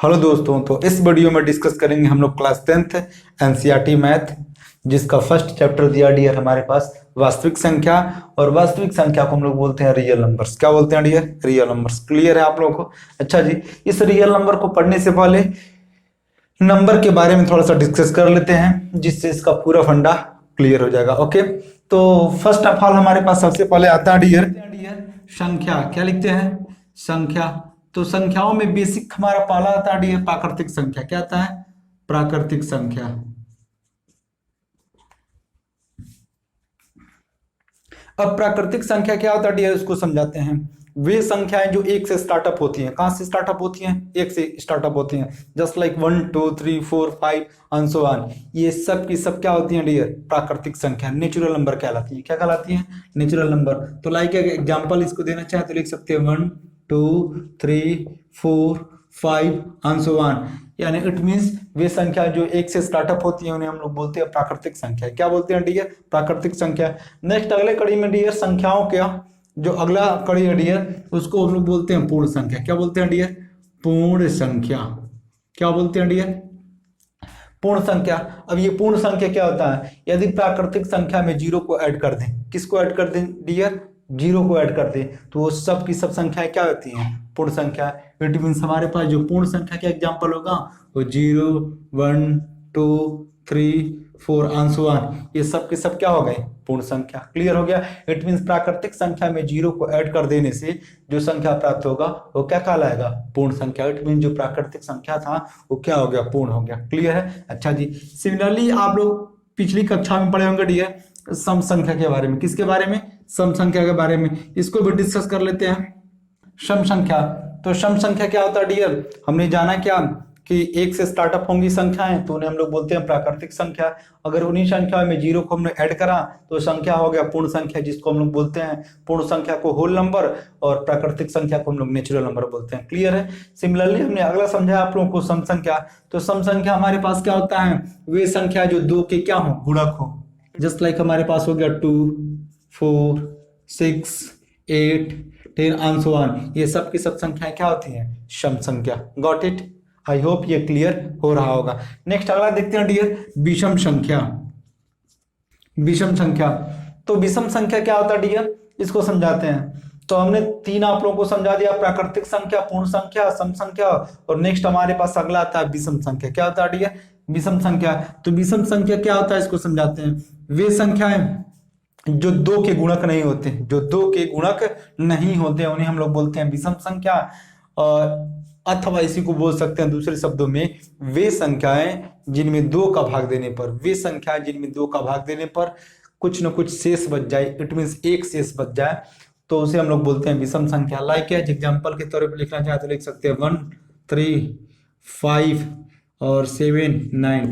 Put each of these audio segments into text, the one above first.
Hello दोस्तों, तो इस वीडियो में डिस्कस करेंगे हम लोग क्लास 10th एनसीईआरटी मैथ, जिसका फर्स्ट चैप्टर दिया डियर हमारे पास वास्तविक संख्या। और वास्तविक संख्या को हम लोग बोलते हैं रियल नंबर्स। क्या बोलते हैं डियर? Real numbers. क्लियर है आप लोगों को? अच्छा जी, इस रियल नंबर को पढ़ने से पहले नंबर के बारे में थोड़ा सा डिस्कस कर लेते हैं, जिससे इसका पूरा फंडा क्लियर हो जाएगा। ओके, तो फर्स्ट ऑफ ऑल हमारे पास सबसे पहले आता है डियर संख्या। क्या लिखते हैं? संख्या। तो संख्याओं में बेसिक हमारा पहला आता है डियर प्राकृतिक संख्या। क्या आता है? प्राकृतिक संख्या। अब प्राकृतिक संख्या क्या होता है डियर, उसको समझाते हैं। वे संख्याएं जो एक से स्टार्टअप होती हैं। कहां से स्टार्टअप होती हैं? एक से स्टार्टअप होती हैं। Just like 1 2 3 4 5 and so on. ये सब की सब क्या होती हैं डियर? प्राकृतिक संख्या, नेचुरल नंबर कहलाती है। क्या कहलाती है? Natural number. तो लाइक एग्जांपल इसको देना चाहे तो लिख सकते हैं 1 2 3 4 5 एंड सो ऑन। यानी इट मींस वे संख्या जो एक से स्टार्टअप होती है उन्हें हम लोग बोलते हैं प्राकृतिक संख्या। क्या बोलते हैं डियर? प्राकृतिक संख्या। नेक्स्ट अगले कड़ी में डियर संख्याओं क्या जो अगला कड़ी है डियर, उसको हम लोग बोलते हैं पूर्ण संख्या। क्या बोलते हैं डियर? पूर्ण संख्या। क्या बोलते हैं डियर? पूर्ण संख्या। अब ये पूर्ण संख्या क्या होता है? यदि प्राकृतिक संख्या में जीरो को ऐड कर दें। किसको ऐड कर दें डियर? जीरो को ऐड कर दें, तो वो सब की सब संख्याएं क्या होती हैं? पूर्ण संख्या। इट मीन्स हमारे पास जो पूर्ण संख्या का एग्जाम्पल होगा वो 0 1 2 3 4 एंड सो ऑन। ये सब के सब क्या हो गए? पूर्ण संख्या। क्लियर हो गया? इट मीन्स प्राकृतिक संख्या में जीरो को ऐड कर देने से जो संख्या प्राप्त होगा वो क्या कहलाएगा? पूर्ण संख्या। इट मीन्स जो प्राकृतिक संख्या था वो क्या हो गया? पूर्ण हो गया। क्लियर है? अच्छा जी, सिमिलरली आप लोग पिछली कक्षा में पढ़े होंगे डियर सम संख्या के बारे में। किसके बारे में? सम संख्या के बारे में। इसको भी डिस्कस कर लेते हैं। सम संख्या। तो सम संख्या क्या होता है डियर? हमने जाना क्या कि एक से स्टार्टअप होंगी संख्याएं, तो उन्हें हम लोग बोलते हैं प्राकृतिक संख्या। अगर उन्हीं संख्याओं में जीरो को हमने ऐड करा तो संख्या हो गया पूर्ण संख्या, जिसको हम लोग बोलते हैं पूर्ण संख्या को होल नंबर, और प्राकृतिक संख्या को हम लोग नेचुरल नंबर बोलते हैं। क्लियर है? सिमिलरली हमने अगला समझा आप लोगों को सम संख्या। तो सम संख्या हमारे पास क्या होता है? वे संख्या जो दो के क्या हो? गुणक हो। जस्ट लाइक हमारे पास हो गया 2 4 6 8 10 एंड सो ऑन। ये सब की सब संख्याएं क्या होती हैं? सम संख्या। Got it? आई होप ये क्लियर हो रहा होगा। नेक्स्ट अगला देखते हैं डियर विषम संख्या। विषम संख्या। तो विषम संख्या क्या होता है डियर, इसको समझाते हैं। तो हमने तीन आप लोगों को समझा दिया, प्राकृतिक संख्या, पूर्ण संख्या, सम संख्या, और नेक्स्ट हमारे पास अगला आता है विषम संख्या। क्या होता है डियर? विषम संख्या। तो विषम संख्या क्या होता है इसको समझाते हैं। वे संख्याएं जो दो के गुणक नहीं होते, जो दो के गुणक नहीं होते उन्हें हम लोग बोलते हैं विषम संख्या। और अथवा इसी को बोल सकते हैं दूसरे शब्दों में वे संख्याएं जिनमें दो का भाग देने पर, वे संख्याएं जिनमें दो का भाग देने पर कुछ न कुछ शेष बच जाए, इट मीन्स एक शेष बच जाए, तो उसे हम लोग बोलते हैं विषम संख्या। लाइक एग्जांपल के तौर पर लिखना चाहे तो लिख सकते हैं 1 3 5 और 7 9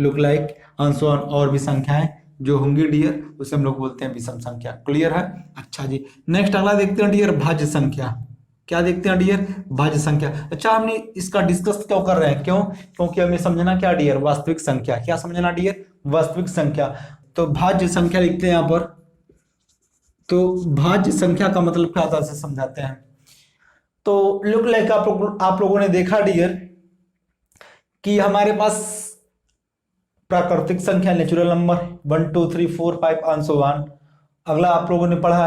लुक लाइक आंसर। और भी संख्याएं जो होंगी डियर उसे हम लोग बोलते हैं विषम संख्या। क्लियर है? अच्छा जी, नेक्स्ट अगला देखते हैं डियर भाज्य संख्या। क्या देखते हैं डियर? भाज्य संख्या। अच्छा, हमने इसका डिस्कस क्यों कर रहे हैं? क्यों? क्योंकि हमें समझना क्या डियर? वास्तविक संख्या। क्या समझना डियर? वास्तविक संख्या। तो भाज्य संख्या लिखते हैं यहां पर। तो भाज्य संख्या का मतलब क्या होता है इसे समझाते हैं। तो लुक लाइक आप लोगों ने देखा डियर कि हमारे पास प्राकृतिक संख्या natural number 1 2 3 4 5 and so on. अगला आप लोगों ने पढ़ा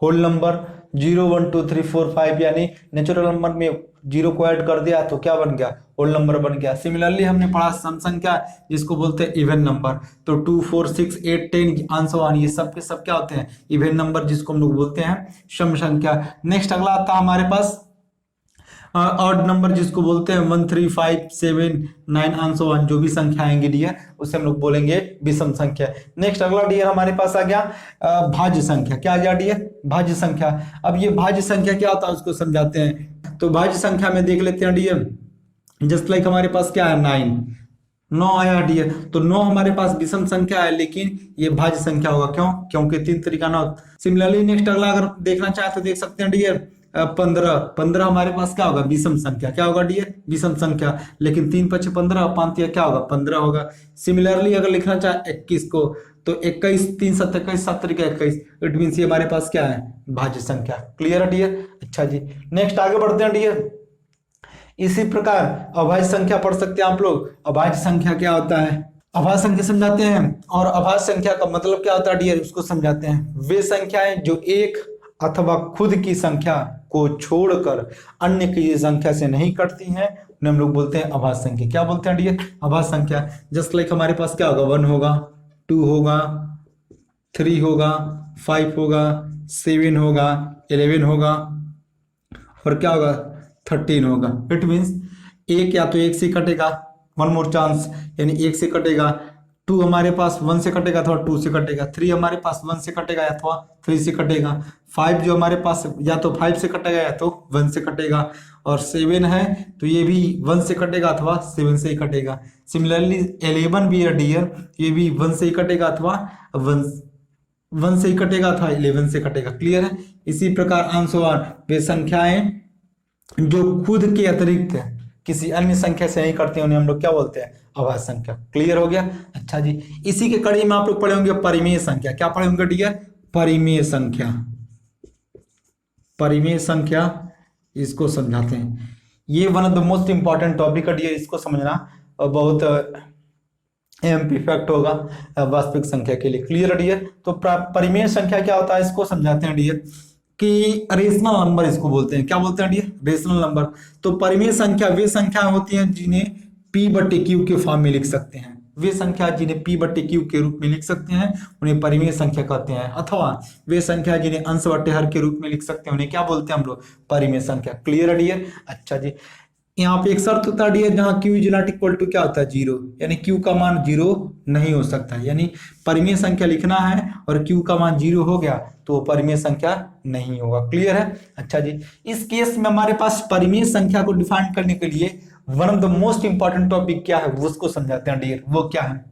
होल नंबर 0 1 2 3 4 5, यानी नेचुरल नंबर में जीरो को ऐड कर दिया तो क्या बन गया? होल नंबर बन गया। सिमिलरली हमने पढ़ा सम संख्या, जिसको बोलते हैं इवन नंबर। तो 2 4 6 8 10 एंड सो ऑन, ये सब के सब क्या होते हैं? इवन नंबर, जिसको हम लोग बोलते हैं सम संख्या। नेक्स्ट अगला आता है हमारे पास ऑड नंबर, जिसको बोलते हैं 1 3 5 7 9 एंड सो ऑन। जो भी संख्या आएंगी डियर उसे हम लोग बोलेंगे विषम संख्या। नेक्स्ट अगला डियर हमारे पास आ गया भाज्य संख्या। क्या आ गया डियर? भाज्य संख्या। अब ये भाज्य संख्या क्या होता है उसको समझाते हैं। तो भाज्य संख्या में देख लेते हैं डियर, जस्ट लाइक हमारे पास क्या है 9 आया डियर। तो 9 हमारे पास विषम संख्या है, लेकिन ये भाज्य संख्या होगा। क्यों? क्योंकि 3 तरीका 9। सिमिलरली नेक्स्ट अगला अगर देखना चाहे तो देख सकते हैं डियर 15 हमारे पास क्या होगा? विषम संख्या। क्या होगा डियर? विषम संख्या। लेकिन 3 5 15, 5 क्या होगा? 15 होगा। सिमिलरली अगर लिखना चाहे 21 को तो 21 3 7 21 7 तरीका 21, इट मीन्स ये हमारे पास क्या है? भाज्य संख्या। क्लियर है डियर? अच्छा जी, नेक्स्ट आगे बढ़ते हैं डियर इसी प्रकार अभाज्य संख्या पढ़ सकते हैं आप लोग। अभाज्य संख्या क्या होता है, अभाज्य संख्या समझाते हैं। और अभाज्य संख्या का मतलब क्या होता है डियर, उसको समझाते हैं। वे संख्याएं जो एक अथवा खुद की संख्या को छोड़कर अन्य किसी संख्या से नहीं कटती हैं, उन्हें हम लोग बोलते हैं अभाज्य संख्या। क्या बोलते हैं डियर, अभाज्य संख्या। जस्ट लाइक हमारे पास क्या होगा, 1 होगा, 2 होगा, 3 होगा, 5 होगा, 7 होगा, 11 होगा और क्या होगा, 13 होगा। इट मीन्स एक या तो एक से कटेगा, वन मोर चांस, यानी एक से कटेगा। 2 हमारे पास 1 से कटेगा अथवा 2 से कटेगा। 3 हमारे पास 1 से कटेगा अथवा 3 से कटेगा। 5 जो हमारे पास या तो 5 से कटेगा या तो 1 से कटेगा। और 7 है तो ये भी 1 से कटेगा अथवा 7 से ही कटेगा। सिमिलरली 11 भी है डियर, ये भी 1 से ही कटेगा अथवा 1 से ही कटेगा अथवा 11 से कटेगा। क्लियर है। इसी प्रकार आंसर वे संख्याएं जो खुद के अतिरिक्त किसी अन्य संख्या से नहीं करते उन्हें हम लोग क्या बोलते हैं, अभाज्य संख्या। क्लियर हो गया। अच्छा जी, इसी के कड़ी में आप लोग पढ़े होंगे परिमेय संख्या। क्या पढ़े होंगे डियर, परिमेय संख्या। परिमेय संख्या इसको समझाते हैं। ये one of the most important topic है डियर, इसको समझना बहुत एमपी फैक्ट होगा वास्तविक संख्या के लिए। क्लियर है डियर। तो परिमेय संख्या क्या होता है इसको समझाते हैं डियर, कि रेशनल नंबर इसको बोलते हैं। क्या बोलते हैं डियर, रेशनल नंबर। तो परिमेय संख्या वे संख्या होती हैं जिन्हें p/q के फॉर्म में लिख सकते हैं। वे संख्या जिन्हें p/q के रूप में लिख सकते हैं उन्हें परिमेय संख्या कहते हैं। अथवा वे संख्या जिन्हें अंश/हर के रूप में लिख सकते हैं उन्हें क्या बोलते हैं हम लोग, परिमेय संख्या। क्लियर है डियर। अच्छा जी, यहाँ पे एक शर्त होता है डियर, जहाँ q is not equal to क्या होता है, 0, यानी q का मान 0 नहीं हो सकता। यानी परिमेय संख्या लिखना है और q का मान 0 हो गया तो वो परिमेय संख्या नहीं होगा। क्लियर है। अच्छा जी, इस केस में हमारे पास परिमेय संख्या को डिफाइन करने के लिए one of the most important topic क्या है वो उसको समझाते हैं डियर। वो क्या है,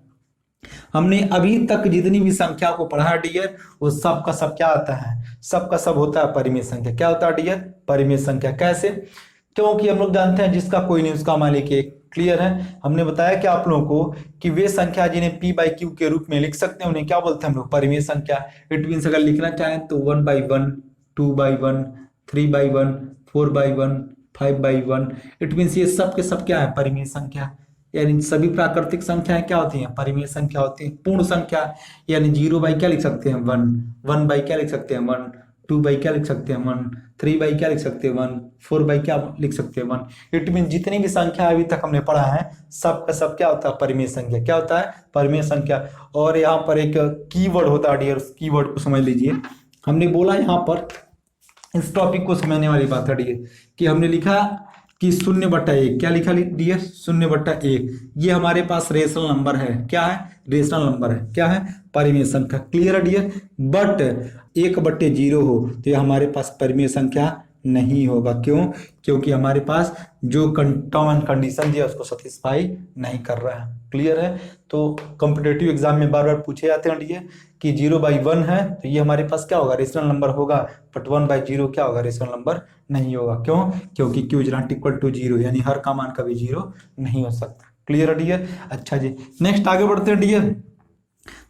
हमने अभी तक जितनी भी संख्या को पढ़ा है डियर वो सब का सब क्या आता है, सब का सब होता है परिमेय संख्या। क्या होता है डियर, परिमेय संख्या। कैसे, क्योंकि हम लोग जानते हैं जिसका कोई नहीं उसका मालिक एक। क्लियर है। हमने बताया कि आप लोगों को कि वे संख्या जिन्हें p/q के रूप में लिख सकते हैं उन्हें क्या बोलते हैं हम लोग, परिमेय संख्या। इट मीन्स अगर लिखना चाहें तो 1/1, 2/1, 3/1, 4/1, 5/1। इट मीन्स ये सब के सब क्या है, परिमेय संख्या। यानी सभी प्राकृतिक संख्याएं क्या होती हैं, परिमेय संख्या होती है। पूर्ण संख्या यानी 0 क्या लिख सकते हैं, 1, 1 क्या लिख सकते हैं, 1, 2 क्या लिख सकते हैं, 1, 3 क्या लिख सकते हैं, 1, 4 क्या लिख सकते हैं, 1। इट मीन जितनी भी संख्या अभी तक हमने पढ़ा है सब का सब क्या होता है, परिमेय संख्या। क्या होता है, परिमेय संख्या। और यहाँ पर एक कीवर्ड होता है डियर, उस कीवर्ड को समझ लीजिए। हमने बोला यहाँ पर इस टॉपिक को समझने वाली बात है डियर कि हमने लिखा कि 0/1। क्या लिखा डियर, 0/1। ये हमारे पास रेशनल नंबर है। क्या है, रेशनल नंबर है। क्या है, परिमेय संख्या। क्लियर है डियर। बट 1/0 हो तो ये हमारे पास परिमेय संख्या नहीं होगा। क्यों, क्योंकि हमारे पास जो टर्म एंड कंडीशन दिया उसको सेटिस्फाई नहीं कर रहा है। क्लियर है। तो कॉम्पिटेटिव एग्जाम में बार बार पूछे जाते हैं डियर कि 0/1 है तो ये हमारे पास क्या होगा, रेशनल नंबर होगा। बट 1/0 क्या होगा, रेशनल नंबर नहीं होगा। क्यों, क्योंकि q is not equal to 0, यानी हर का मान कभी 0 नहीं हो सकता। क्लियर है डियर। अच्छा जी, नेक्स्ट आगे बढ़ते हैं डियर।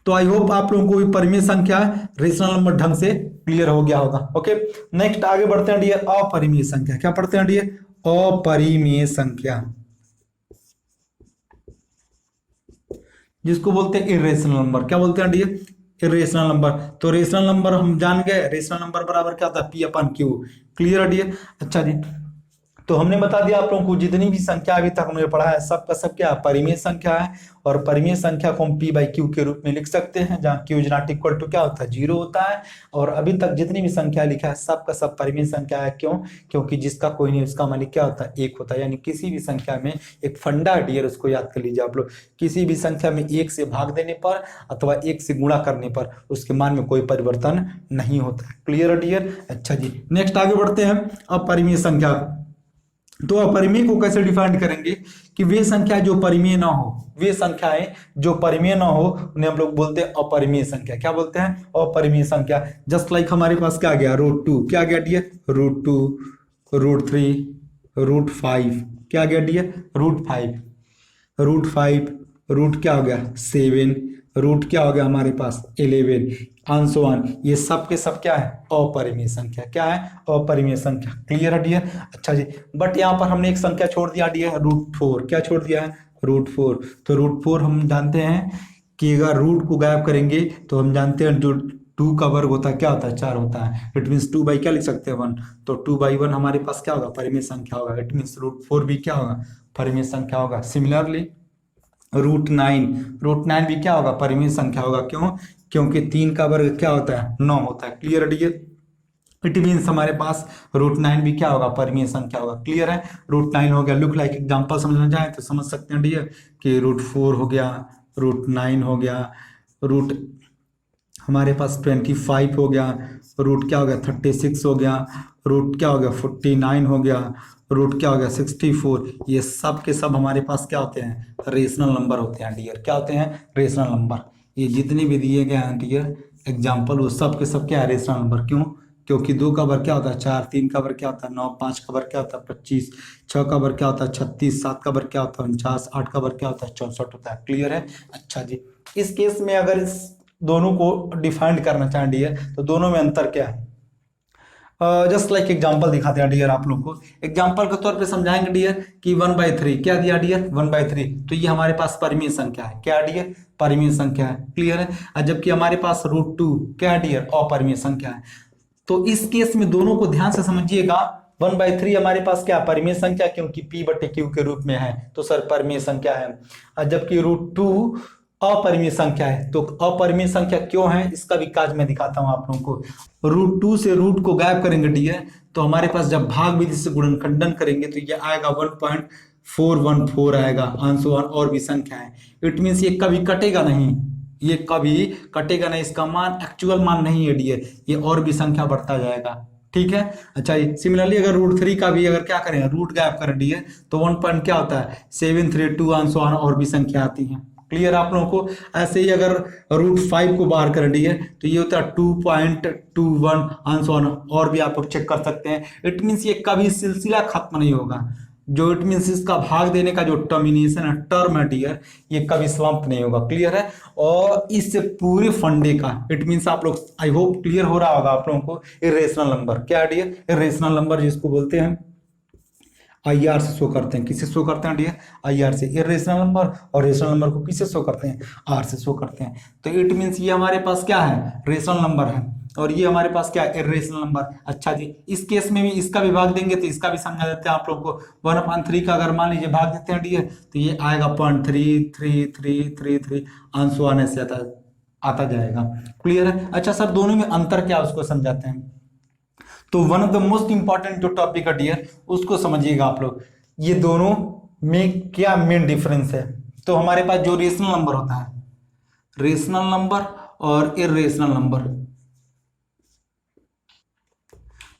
तो आई होप आप लोगों को भी परिमेय संख्या रेशनल नंबर ढंग से क्लियर हो गया होगा। ओके, नेक्स्ट आगे बढ़ते हैं डियर, अपरिमेय संख्या। क्या पढ़ते हैं डियर, अपरिमेय संख्या, जिसको बोलते हैं इरेशनल नंबर। क्या बोलते हैं डियर, इरेशनल नंबर। तो रेशनल नंबर हम जान गए, रेशनल नंबर बराबर क्या होता है, p/q। क्लियर है डियर। अच्छा जी, तो हमने बता दिया आप लोगों को जितनी भी संख्या अभी तक हमने पढ़ा है सब का सब क्या परिमेय संख्या है। और परिमेय संख्या को हम p/q के रूप में लिख सकते हैं, जहाँ q is not equal to क्या होता है, 0 होता है। और अभी तक जितनी भी संख्या लिखा है सब का सब परिमेय संख्या है। क्यों, क्योंकि जिसका कोई नहीं उसका मालिक क्या होता है, एक होता है। यानी किसी भी संख्या में एक फंडा डियर, उसको याद कर लीजिए आप लोग, किसी भी संख्या में 1 से भाग देने पर अथवा 1 से गुणा करने पर उसके मान में कोई परिवर्तन नहीं होता है। क्लियर है डियर। अच्छा जी, नेक्स्ट आगे बढ़ते हैं अपरिमेय संख्या। तो अपरिमेय को कैसे डिफाइन करेंगे कि वे संख्या जो परिमेय ना हो, वे संख्याएं जो परिमेय ना हो उन्हें हम लोग बोलते हैं अपरिमेय संख्या। क्या बोलते हैं, अपरिमेय संख्या। जस्ट लाइक हमारे पास क्या गया, √2। क्या गया डियर, √2, √3, √5। क्या गया डियर, √5, √5, रूट क्या हो गया 7, रूट क्या हो गया हमारे पास 11 अंशवान, ये सब के सब क्या है अपरिमेय संख्या, क्या है अपरिमेय संख्या। क्लियर है डियर। अच्छा जी, बट यहाँ पर हमने एक संख्या छोड़ दिया डियर √4, क्या छोड़ दिया है √4। तो √4 हम जानते हैं कि अगर रूट को गायब करेंगे तो हम जानते हैं जो 2 का वर्ग होता है क्या होता है 4 होता है। इट मीन्स 2 बाई क्या लिख सकते हैं 1, तो 2/1 हमारे पास क्या होगा परिमेय संख्या होगा। इट मीन्स √4 भी क्या होगा परिमेय संख्या होगा। सिमिलरली √9 भी क्या होगा परिमेय संख्या होगा। क्यों? क्योंकि 3 का वर्ग क्या होता है 9 होता है। क्लियर है डियर। इट मीन्स हमारे पास √9 भी क्या होगा परिमेय संख्या होगा। क्लियर है। √9 हो गया। लुक लाइक एग्जांपल समझना चाहे तो समझ सकते हैं डियर कि √4 हो गया, √9 हो गया, रूट हमारे पास 25 हो गया, रूट क्या हो गया 36 हो गया, रूट क्या हो गया 49 हो गया, रूट क्या हो गया 64। ये सब के सब हमारे पास क्या होते हैं रेशनल नंबर होते हैं डियर। क्या होते हैं रेशनल नंबर। ये जितने भी दिए गए हैं डियर एग्जाम्पल वो सब के सब क्या है रेशनल नंबर। क्यों? क्योंकि 2 का वर्ग क्या होता है 4, 3 का वर्ग क्या होता है 9, 5 का वर्ग क्या होता है 25, 6 का वर्ग क्या होता है 36, 7 का वर्ग क्या होता है 49, 8 का वर्ग क्या होता है 64 होता है। क्लियर है। अच्छा जी, इस केस में अगर इस दोनों को डिफाइंड करना चाहें डियर तो दोनों में अंतर क्या है। जस्ट लाइक एग्जांपल दिखाते हैं डियर आप लोग को। एग्जांपल के तौर पे समझाएंगे डियर कि 1/3 क्या दिया डियर 1/3, तो ये हमारे पास परिमेय संख्या है। क्या डियर परिमेय संख्या है। क्लियर है। और जबकि हमारे पास √2 क्या है डियर अपरिमेय संख्या है। तो इस केस में दोनों को ध्यान से समझिएगा। 1/3 हमारे पास क्या परिमेय संख्या क्योंकि P/Q के रूप में है तो सर परिमेय संख्या है। और जबकि √2 अपरिमेय संख्या है। तो अपरिमेय संख्या क्यों है इसका भी काज मैं दिखाता हूं आप लोगों को। √2 से रूट को गायब करेंगे डियर तो हमारे पास जब भाग विधि से गुणनखंडन करेंगे तो ये आएगा 1.414 आएगा अंशवान और भी संख्या है। इट मीन्स ये कभी कटेगा नहीं, ये कभी कटेगा नहीं, इसका मान एक्चुअल मान नहीं है डियर, ये और भी संख्या बढ़ता जाएगा। ठीक है। अच्छा सिमिलरली अगर √3 का भी अगर क्या करें रूट गायब कर डियर तो 1 पॉइंट क्या होता है 732 अंशवान और भी संख्या आती है। क्लियर आप लोगों को। ऐसे ही अगर √5 को बाहर कर दिए तो ये होता है 2.21 अंशवान और भी आप लोग चेक कर सकते हैं। इट मीन्स ये कभी सिलसिला खत्म नहीं होगा। जो इट मीन्स इसका भाग देने का जो टर्मिनेशन है टर्म है डियर ये कभी समाप्त नहीं होगा। क्लियर है। और इस पूरे फंडे का इट मीन्स आप लोग आई होप क्लियर हो रहा होगा आप लोगों को। इरेशनल नंबर क्या है डियर इरेशनल नंबर जिसको बोलते हैं IR से शो करते हैं। किसे शो करते हैं डियर IR से। इरेशनल नंबर और रेशनल नंबर को किसे शो करते हैं R से शो करते हैं। तो इट मीन्स ये हमारे पास क्या है रेशनल नंबर है और ये हमारे पास क्या है इरेशनल नंबर। अच्छा जी, इस केस में भी इसका भी भाग देंगे तो इसका भी समझा देते हैं आप लोग को। 1/3 का अगर मान लीजिए भाग देते हैं डियर तो ये आएगा 0.3333 अंशवान से आता जाएगा। क्लियर है। अच्छा सर दोनों में अंतर क्या उसको समझाते हैं। तो one of the most important जो टॉपिक है डियर उसको समझिएगा आप लोग। ये दोनों में क्या मेन डिफरेंस है। तो हमारे पास जो रेशनल नंबर होता है रेशनल नंबर और इरेशनल नंबर,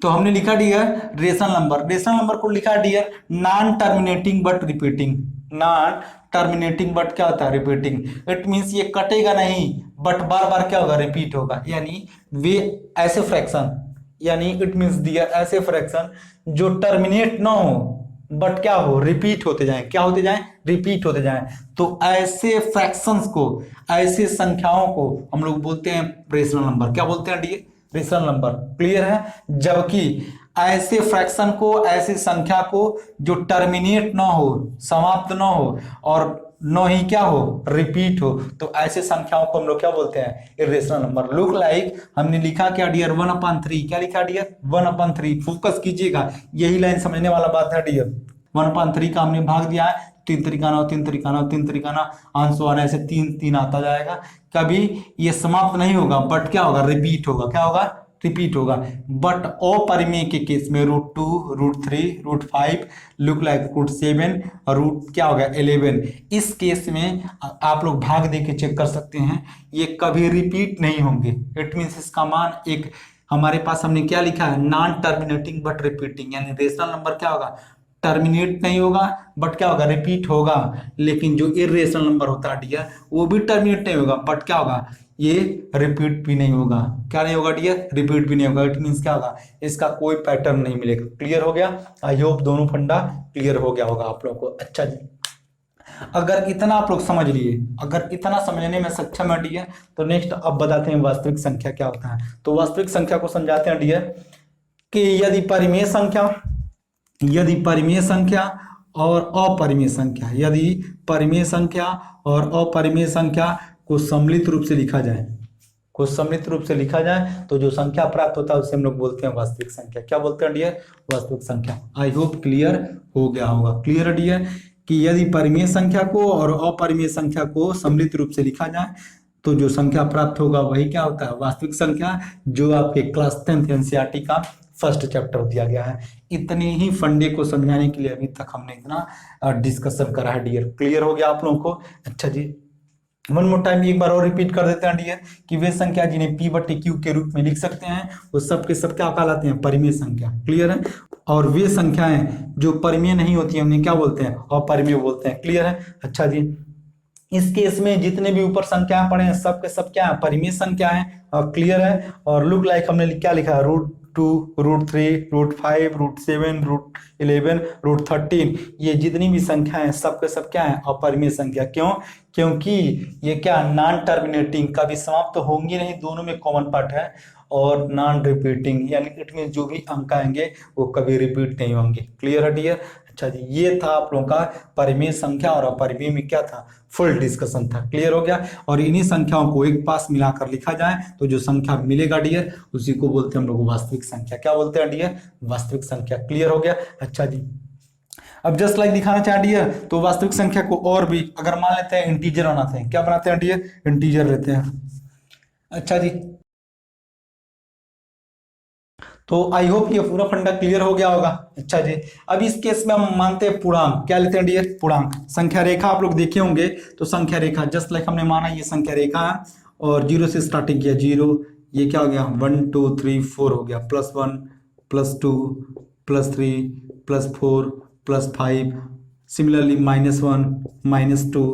तो हमने लिखा डियर रेशनल नंबर को लिखा dear non terminating but repeating. Non terminating but क्या होता है रिपीटिंग। इट मींस ये कटेगा नहीं बट बार बार क्या होगा रिपीट होगा। यानी वे ऐसे फ्रैक्शन यानी इट मींस दियर ऐसे फ्रैक्शन जो टर्मिनेट ना हो बट क्या हो रिपीट होते जाएं। क्या होते जाएं रिपीट होते जाएं। तो ऐसे फ्रैक्शंस को ऐसे संख्याओं को हम लोग बोलते हैं रेशनल नंबर। क्या बोलते हैं डियर रेशनल नंबर। क्लियर है। जबकि ऐसे फ्रैक्शन को ऐसी संख्या को जो टर्मिनेट ना हो समाप्त ना हो और न ही क्या हो रिपीट हो तो ऐसे संख्याओं को हम लोग क्या बोलते हैं इरेशनल नंबर। लुक लाइक हमने लिखा क्या डियर 1/3 क्या लिखा डियर 1/3। फोकस कीजिएगा यही लाइन समझने वाला बात है डियर। 1/3 का हमने भाग दिया है 3 तरीका 3 तरीका 3 तरीका अंशवान ऐसे 3 आता जाएगा। कभी ये समाप्त नहीं होगा बट क्या होगा रिपीट होगा। क्या होगा रिपीट होगा। बट अपरिमेय के केस में √2 √3 √5 लुक लाइक √7 और रूट क्या होगा 11 इस केस में आप लोग भाग दे के चेक कर सकते हैं ये कभी रिपीट नहीं होंगे। इट मीन्स इसका मान एक हमारे पास हमने क्या लिखा है नॉन टर्मिनेटिंग बट रिपीटिंग। यानी रेशनल नंबर क्या होगा टर्मिनेट नहीं होगा बट क्या होगा रिपीट होगा। लेकिन जो इरेशनल नंबर होता है डियर वो भी टर्मिनेट नहीं होगा बट क्या होगा ये रिपीट भी नहीं होगा। क्या नहीं होगा डियर रिपीट भी नहीं होगा। इट मींस क्या होगा इसका कोई पैटर्न नहीं मिलेगा। क्लियर हो गया। आई होप दोनों फंडा क्लियर हो गया होगा आप लोगों को। अच्छा जी अगर इतना आप लोग समझ लिए, अगर इतना समझने में सक्षम है डियर, तो नेक्स्ट अब बताते हैं वास्तविक संख्या क्या होता है। तो वास्तविक संख्या को समझाते हैं डियर कि यदि परिमेय संख्या और अपरिमेय संख्या, यदि परिमेय संख्या और अपरिमेय संख्या को सम्मिलित रूप से लिखा जाए, तो जो संख्या प्राप्त होता है उसे हम लोग बोलते हैं वास्तविक संख्या। क्या बोलते हैं डियर? वास्तविक संख्या। आई होप क्लियर हो गया होगा। क्लियर डियर कि यदि परिमेय संख्या को और अपरिमेय संख्या को सम्मिलित रूप से लिखा जाए तो जो संख्या प्राप्त होगा वही क्या होता है? वास्तविक संख्या, जो आपके क्लास 10th एनसीईआरटी का फर्स्ट चैप्टर दिया गया है। इतने ही फंडे को समझाने के लिए अभी तक हमने इतना डिस्कशन करा है डियर। क्लियर हो गया आप लोगों को? अच्छा जी, वन मोर टाइम एक बार और रिपीट कर देते हैं डियर कि वे संख्या जिन्हें P बटे Q के रूप में लिख सकते हैं वो सब के सब क्या कहलाते हैं? परिमेय संख्या। क्लियर है? और वे संख्याएं जो परिमेय नहीं होती हमने क्या बोलते हैं? अपरिमेय बोलते हैं। क्लियर है? अच्छा जी, इस केस में जितने भी ऊपर संख्याएं पढ़े हैं सब के सब क्या है? परिमेय संख्या है। क्लियर है? और लुक लाइक हमने क्या लिखा है? √2, √3, √5, √7, √11, √13, ये जितनी भी संख्या है सब के सब क्या है? अपरिमेय संख्या। क्यों? क्योंकि ये क्या नॉन टर्मिनेटिंग, कभी समाप्त तो होंगी नहीं, दोनों में कॉमन पार्ट है, और नॉन रिपीटिंग, यानी इट मीन जो भी अंक आएंगे वो कभी रिपीट नहीं होंगे। क्लियर है डियर? अच्छा जी, ये था आप लोगों का परिमेय संख्या और अपरिमेय में क्या था? फुल डिस्कशन था। क्लियर हो गया? और इन्हीं संख्याओं को एक पास मिलाकर लिखा जाए तो जो संख्या मिलेगा डियर उसी को बोलते हैं हम लोग वास्तविक संख्या। क्या बोलते हैं डियर? वास्तविक संख्या। क्लियर हो गया? अच्छा जी, अब जस्ट लाइक दिखाना चाहे डियर तो वास्तविक संख्या को और भी अगर मान लेते हैं इंटीजर बनाते हैं, क्या बनाते हैं डियर? इंटीजर लेते हैं। अच्छा जी, तो आई होप ये पूरा फंडा क्लियर हो गया होगा। अच्छा जी, अब इस केस में हम मानते हैं पूर्णांक। क्या लेते हैं डियर? पूर्णांक। संख्या रेखा आप लोग देखे होंगे, तो संख्या रेखा जस्ट लाइक हमने माना ये संख्या रेखा है और 0 से स्टार्टिंग किया, 0, ये क्या हो गया? 1 2 3 4 हो गया, +1 +2 +3 +4 +5, सिमिलरली -1 -2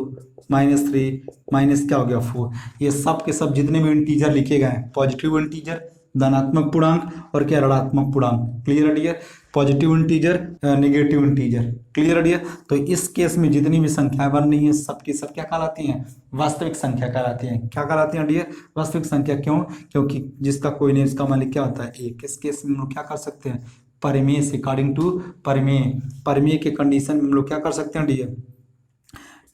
-3 माइनस क्या हो गया? 4। ये सब के सब जितने भी इंटीजर लिखे गए हैं, पॉजिटिव इंटीजर, धनात्मक पूर्णांक और क्या? ऋणात्मक पूर्णांक। क्लियर है dear? Positive integer, negative integer. Clear है डियर? तो इस केस में जितनी भी संख्याएं बन रही हैं सब की सब क्या कहलाती हैं? वास्तविक संख्या कहलाती हैं। क्या कहलाती हैं डियर? वास्तविक संख्या। क्यों? क्योंकि जिसका कोई नहीं उसका मालिक क्या होता है? एक। इस केस में हम लोग क्या कर सकते हैं? परिमेय से, अकॉर्डिंग टू परिमेय के कंडीशन में हम लोग क्या कर सकते हैं डियर?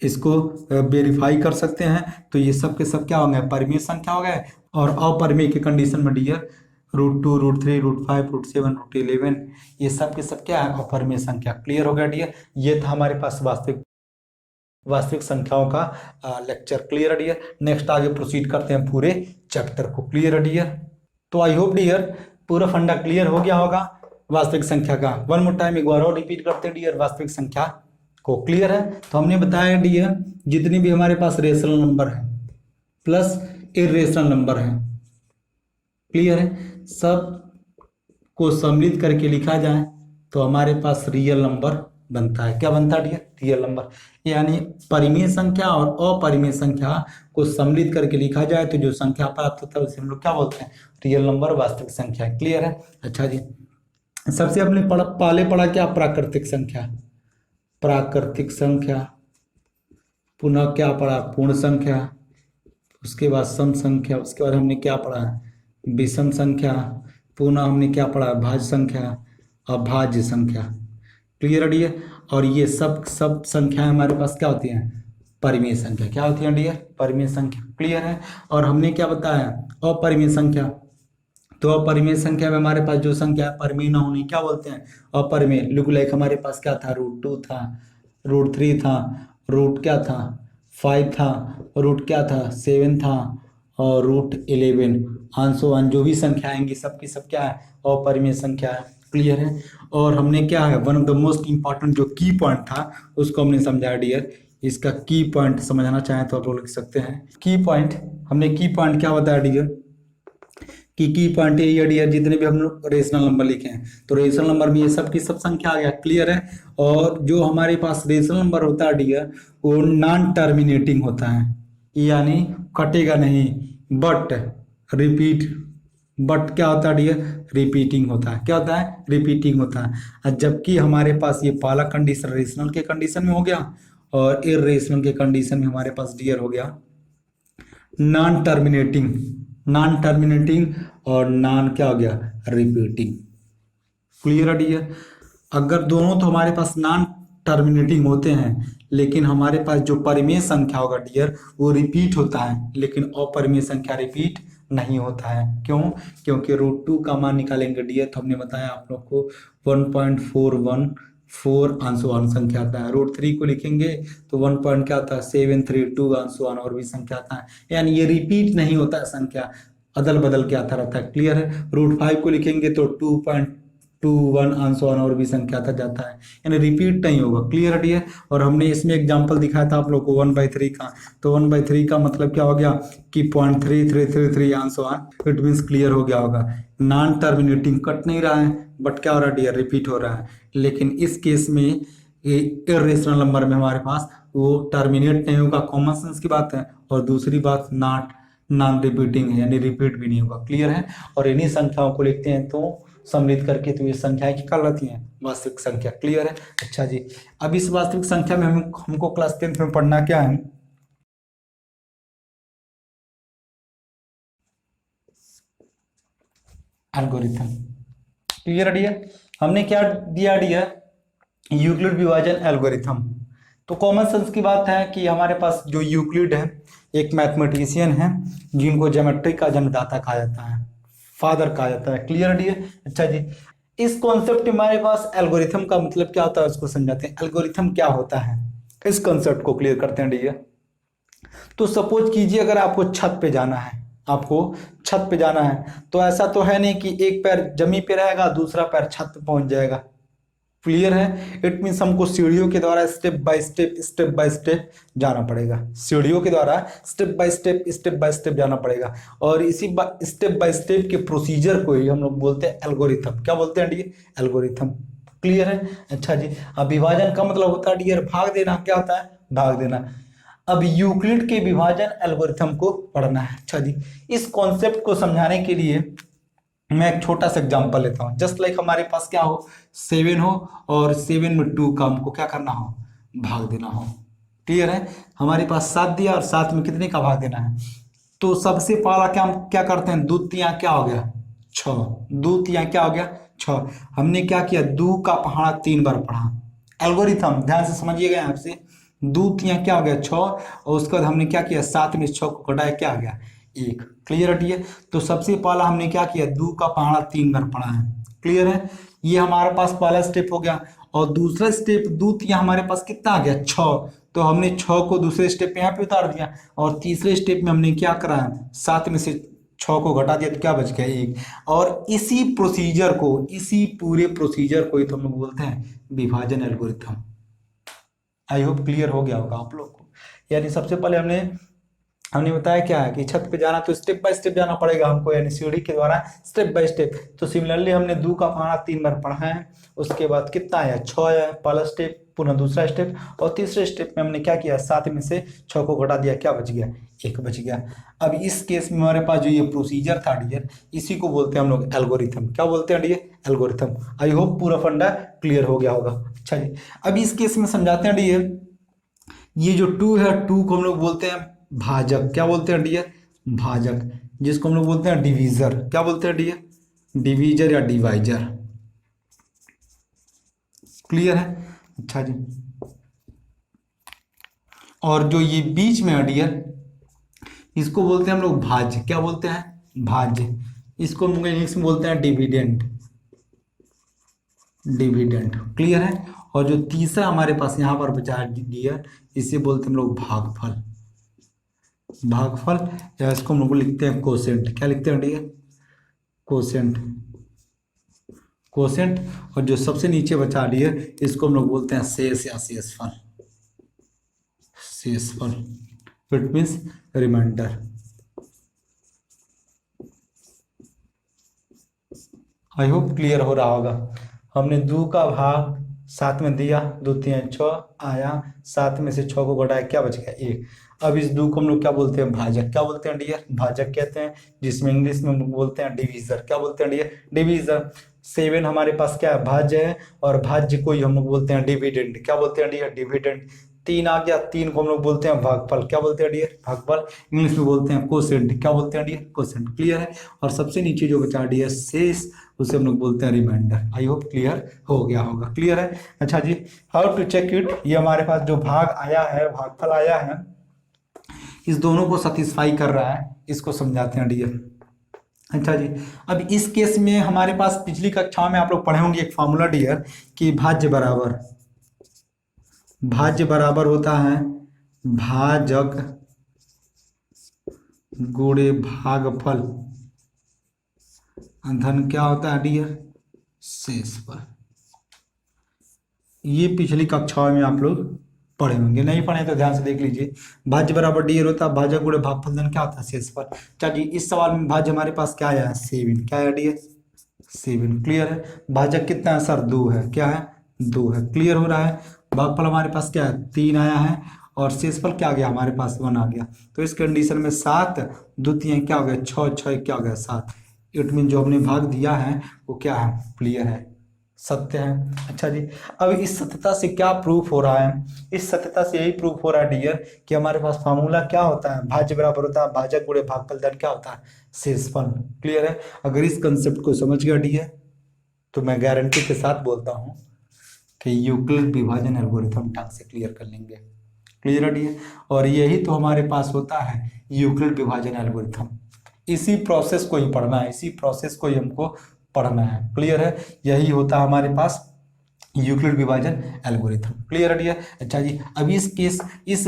इसको वेरीफाई कर सकते हैं। तो ये सब के सब क्या हो गए? परिमेय संख्या हो गए। और अपरिमेय के कंडीशन में डियर √2 √3 √5 √7 √11, ये सब के सब क्या है? अपरिमेय संख्या। क्लियर हो गया डियर? ये था हमारे पास वास्तविक संख्याओं का लेक्चर। क्लियर है डियर? नेक्स्ट आगे प्रोसीड करते हैं पूरे चैप्टर को। क्लियर है डियर? तो आई होप डियर पूरा फंडा क्लियर हो गया होगा वास्तविक संख्या का। वन मोर टाइम एक बार और रिपीट करते हैं डियर वास्तविक संख्या को। क्लियर है? तो हमने बताया डियर जितनी भी हमारे पास रेशनल नंबर है प्लस इरेशनल नंबर है, क्लियर है, सब को सम्मिलित करके लिखा जाए तो हमारे पास रियल नंबर बनता है। क्या बनता है डियर? Real number. यानी परिमेय संख्या और अपरिमेय संख्या को सम्मिलित करके लिखा जाए तो जो संख्या प्राप्त होता है उसे हम लोग क्या बोलते हैं? रियल नंबर, वास्तविक संख्या। क्लियर है? अच्छा जी, सबसे अपने पहले पढ़ा क्या? प्राकृतिक संख्या। प्राकृतिक संख्या, पुनः क्या पढ़ा? पूर्ण संख्या, उसके बाद सम संख्या, उसके बाद हमने क्या पढ़ा? विषम संख्या, पुनः हमने क्या पढ़ा? भाज्य संख्या, अभाज्य संख्या। Clear dear? और ये सब संख्याएं हमारे पास क्या होती हैं? परिमेय संख्या। क्या होती है डियर? परिमेय संख्या। क्लियर है? और हमने क्या बताया? अपरिमेय संख्या। तो अपरिमेय संख्या में हमारे पास जो संख्या परिमेय ना होनी क्या बोलते हैं? अपरिमेय। लुक लाइक हमारे पास क्या था? √2 था, √3 था, रूट क्या था? 5 था, रूट क्या था? 7 था, और √11 अंशों जो भी संख्या आएंगी सबकी सब क्या है? अपरिमेय संख्या है। क्लियर है? और हमने क्या है? One of the most important जो की पॉइंट था उसको हमने समझाया डियर। इसका की पॉइंट समझना चाहें तो आप लोग लिख सकते हैं। की पॉइंट, हमने की पॉइंट क्या बताया डियर? की पॉइंट ये डियर जितने भी हम लोग रेशनल नंबर लिखे हैं तो रेशनल नंबर में ये सब की सब संख्या आ गया। क्लियर है? और जो हमारे पास रेशनल नंबर होता है डियर वो नॉन टर्मिनेटिंग होता है, यानी कटेगा नहीं, बट रिपीट, बट क्या होता है डियर? रिपीटिंग होता है। क्या होता है? रिपीटिंग होता है। जबकि हमारे पास ये पहला कंडीशन रेशनल के कंडीशन में हो गया और इर्रेशनल के कंडीशन में हमारे पास डियर हो गया नॉन टर्मिनेटिंग, नॉन टर्मिनेटिंग और नॉन क्या हो गया रिपीटिंग। क्लियर है डियर? अगर दोनों तो हमारे पास नॉन टर्मिनेटिंग होते हैं, लेकिन हमारे पास जो परिमेय संख्या होगा डियर वो रिपीट होता है, लेकिन अपरिमेय संख्या रिपीट नहीं होता है। क्यों? क्योंकि √2 का मान निकालेंगे डियर तो हमने बताया आप लोग को 1.414 अंशवान संख्या आता है। √3 को लिखेंगे तो 1 पॉइंट क्या आता है 732 अंशवान और भी संख्या आता है, यानी ये रिपीट नहीं होता है, संख्या अदल बदल के आता रहता है। क्लियर है? √5 को लिखेंगे तो 2.21 अंशवान और भी संख्या आता जाता है, यानी रिपीट नहीं होगा। क्लियर है? और हमने इसमें एग्जांपल दिखाया था आप लोग को 1/3 का, तो 1/3 का मतलब क्या हो गया कि 0.3333 अंशवान। इट मीन्स क्लियर हो गया होगा। नॉन टर्मिनेटिंग कट नहीं रहा है, बट क्या हो रहा है डियर रिपीट हो रहा है। लेकिन इस केस में इर्रेशनल नंबर में हमारे पास वो टर्मिनेट नहीं होगा, कॉमन सेंस की बात है। और दूसरी बात नॉन रिपीटिंग है, यानी रिपीट भी नहीं होगा। क्लियर है? और इन्हीं संख्याओं को लिखते हैं तो सम्मिलित करके तो ये संख्याएं क्या कहलाती हैं वास्तविक संख्या। क्लियर है? अच्छा जी, अब इस वास्तविक संख्या में हमको क्लास 10th में पढ़ना क्या है, एल्गोरिथम। Clear dear? हमने क्या दिया डियर, यूक्लिड विभाजन एल्गोरिथम। तो कॉमन सेंस की बात है कि हमारे पास जो यूक्लिड है एक मैथमेटिशियन है जिनको ज्योमेट्री का जन्मदाता कहा जाता है, फादर कहा जाता है। Clear dear? अच्छा जी, इस कॉन्सेप्ट में हमारे पास एल्गोरिथम का मतलब क्या होता है उसको समझाते हैं। एल्गोरिथम क्या होता है, इस कॉन्सेप्ट को क्लियर करते हैं डियर। तो सपोज कीजिए अगर आपको छत पे जाना है, आपको छत पे जाना है, तो ऐसा तो है नहीं कि एक पैर जमीन पे रहेगा दूसरा पैर छत पे पहुंच जाएगा। क्लियर है? इट मीन्स हमको सीढ़ियों के द्वारा स्टेप बाय स्टेप जाना पड़ेगा, सीढ़ियों के द्वारा स्टेप बाय स्टेप जाना पड़ेगा। और इसी स्टेप बाय स्टेप के प्रोसीजर को ही हम लोग बोलते हैं एल्गोरिथम। क्या बोलते हैं डियर? एल्गोरिथम। क्लियर है? अच्छा जी, अब विभाजन का मतलब होता है डियर भाग देना। क्या होता है? भाग देना। अब यूक्लिड के विभाजन एल्गोरिथम को पढ़ना है। अच्छा जी, इस कॉन्सेप्ट को समझाने के लिए मैं एक छोटा सा एग्जांपल लेता हूँ। जस्ट लाइक हमारे पास क्या हो 7 हो और 7 में 2 का हमको क्या करना हो भाग देना हो। क्लियर है? हमारे पास 7 दिया और 7 में कितने का भाग देना है, तो सबसे पहला क्या हम क्या करते हैं, 2 तिया क्या हो गया 6, 2 तिया क्या हो गया 6। हमने क्या किया 2 का पहाड़ा 3 बार पढ़ा। एल्गोरिथम ध्यान से समझिएगा यहाँ से, 2 तिया क्या हो गया 6 और उसके बाद हमने क्या किया 7 में 6 को घटाया क्या आ गया 1। क्लियर है? तो सबसे पहला हमने क्या किया 2 का पहाड़ा 3 बार पढ़ा है। क्लियर है? ये हमारे पास पहला स्टेप हो गया। और दूसरा स्टेप 2 तिया हमारे पास कितना आ गया 6, तो हमने 6 को दूसरे स्टेप पे यहाँ पे उतार दिया। और तीसरे स्टेप में हमने क्या करा 7 में से 6 को घटा दिया तो क्या बच गया 1। और इसी प्रोसीजर को, इसी पूरे प्रोसीजर को ही तो हम लोग बोलते हैं विभाजन एल्गोरिथम। आई होप क्लियर हो गया होगा आप लोग को। यानी सबसे पहले हमने बताया क्या है कि छत पे जाना तो स्टेप बाय स्टेप जाना पड़ेगा हमको, यानी सीढ़ी के द्वारा स्टेप बाय स्टेप। तो सिमिलरली हमने 2 का पहाड़ा 3 बार पढ़ा है। उसके बाद कितना आया 6 आया पहला स्टेप, पुनः दूसरा स्टेप, और तीसरे स्टेप में हमने क्या किया 7 में से 6 को घटा दिया, क्या बच गया 1 बच गया। अब इस केस में हमारे पास जो ये प्रोसीजर था डियर, इसी को बोलते हैं हम लोग एल्गोरिथम। क्या बोलते हैं डियर? एल्गोरिथम। आई होप पूरा फंडा क्लियर हो गया होगा। अच्छा जी, अब इस केस में समझाते हैं डियर, ये जो 2 है 2 को हम लोग बोलते हैं भाजक। क्या बोलते हैं डियर? भाजक। जिसको हम लोग बोलते हैं डिवीजर। क्या बोलते हैं डियर? डिवीजर या डिवाइजर। क्लियर है? अच्छा जी, और जो ये बीच में है डियर इसको बोलते हैं हम लोग भाज्य। क्या बोलते हैं? भाज्य। इसको हम लोग इंग्लिश में बोलते हैं डिविडेंड। डिविडेंड। क्लियर है? और जो तीसरा हमारे पास यहाँ पर बचा है डियर, इसे बोलते हैं हम लोग भागफल। भागफल, या इसको हम लोग लिखते हैं कोसेंट। क्या लिखते हैं डियर? कोसेंट। कोसेंट। और जो सबसे नीचे बचा डियर इसको हम लोग बोलते हैं शेष या शेषफल। शेषफल it means reminder. I hope clear हो रहा होगा। हमने 2 का भाग 7 में दिया, 2 3 6 आया, 7 में से 6 को घटाया क्या बच गया 1। अब इस 2 को हम लोग क्या बोलते हैं? भाजक। क्या बोलते हैं डियर? भाजक कहते हैं, जिसमें इंग्लिश में हम लोग बोलते हैं डिवीजर। क्या बोलते हैं डियर? डिवीजर। 7 हमारे पास क्या है? भाज्य है, और भाज्य को ही हम लोग बोलते हैं डिविडेंड। क्या बोलते हैं डियर? डिविडेंड। 3 आ गया, 3 को हम लोग बोलते हैं भागफल। क्या बोलते हैं डियर? भागफल। इंग्लिश में बोलते हैं कोसेंट। क्या बोलते हैं डियर? कोसेंट। क्लियर है। और सबसे नीचे जो बचा डियर शेष, उसे हम लोग बोलते हैं रिमाइंडर। आई होप क्लियर हो गया होगा। क्लियर है। अच्छा जी, हाउ टू चेक इट, ये हमारे पास जो भाग आया है, भागफल आया है, इस दोनों को सेटिस्फाई कर रहा है, इसको समझाते हैं डियर। अच्छा जी, अब इस केस में हमारे पास पिछली कक्षा में आप लोग पढ़े होंगे एक फॉर्मूला डियर कि भाज्य बराबर होता है भाजक गुणे भागफल धन क्या होता है डियर? शेषफल। ये पिछली कक्षाओं में आप लोग पढ़े होंगे, नहीं पढ़े तो ध्यान से देख लीजिए। भाज्य बराबर डियर होता है भाजक गुणे भागफल धन क्या होता है? शेषफल। चलिए इस सवाल में भाज्य हमारे पास क्या आया है? 7। क्या है डियर? 7। क्लियर है। भाजक कितना है सर? 2 है। क्या है? 2 है। क्लियर हो रहा है। भागफल हमारे पास क्या है? 3 आया है। और शेषफल क्या आ गया हमारे पास? 1 आ गया। तो इस कंडीशन में 7 2 3 क्या हो गया? 6 6 क्या हो गया? 7। इट मीन जो हमने भाग दिया है वो क्या है? क्लियर है, सत्य है। अच्छा जी, अब इस सत्यता से क्या प्रूफ हो रहा है? इस सत्यता से यही प्रूफ हो रहा है डियर कि हमारे पास फार्मूला क्या होता है? भाज्य बराबर होता है भाजक गुणे भागफल धन क्या होता है? शेषफल। क्लियर है। अगर इस कंसेप्ट को समझ गया डियर तो मैं गारंटी के साथ बोलता हूं कि यूक्लिड विभाजन एल्गोरिथम ढंग से क्लियर कर लेंगे। क्लियर है डियर। और यही तो हमारे पास होता है यूक्लिड विभाजन एल्गोरिथम। इसी प्रोसेस को ही पढ़ना है, इसी प्रोसेस को ही हमको पढ़ना है। क्लियर है। यही होता है हमारे पास यूक्लिड विभाजन एल्गोरिथम। क्लियर है डियर। अच्छा जी, अब इस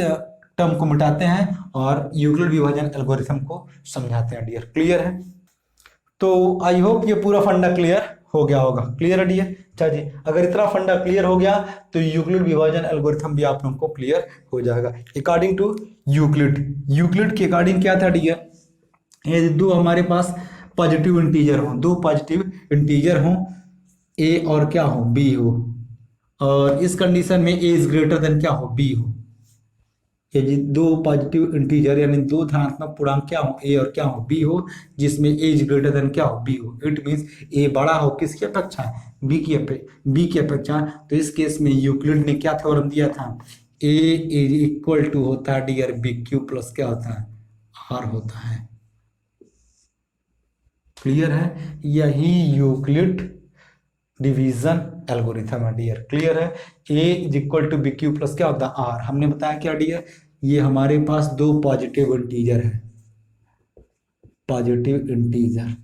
टर्म को मिटाते हैं और यूक्लिड विभाजन एल्गोरिथम को समझाते हैं डियर। क्लियर है। तो आई होप ये पूरा फंडा क्लियर हो गया होगा। क्लियर है डियर। अच्छा जी, अगर इतना फंडा क्लियर हो गया तो यूक्लिड विभाजन एल्गोरिथम भी आप लोगों को क्लियर हो जाएगा। अकॉर्डिंग टू यूक्लिड के अकॉर्डिंग क्या था डियर? ये दो हमारे पास पॉजिटिव इंटीजर हो, दो पॉजिटिव इंटीजर हो, ए और क्या हो? बी हो। और इस कंडीशन में ए इज ग्रेटर देन क्या हो? बी हो। ये जी दो पॉजिटिव इंटीजर यानी दो धनात्मक पूर्णांक क्या हो? ए और क्या हो? बी हो, जिसमें ए इज ग्रेटर देन क्या हो? बी हो। इट मीन्स ए बड़ा हो किसकी अपेक्षा? बी की अपेक्षा। तो इस केस में यूक्लिड ने क्या थ्योरम दिया था? ए इज इक्वल टू होता है डियर बी क्यू प्लस क्या होता है? आर होता है। क्लियर है। यही यूक्लिड डिवीजन एल्गोरिथम है डियर। क्लियर है। A is equal to B Q plus क्या होता है? आर। हमने बताया क्या डियर? ये हमारे पास दो पॉजिटिव इंटीजर है, पॉजिटिव इंटीजर।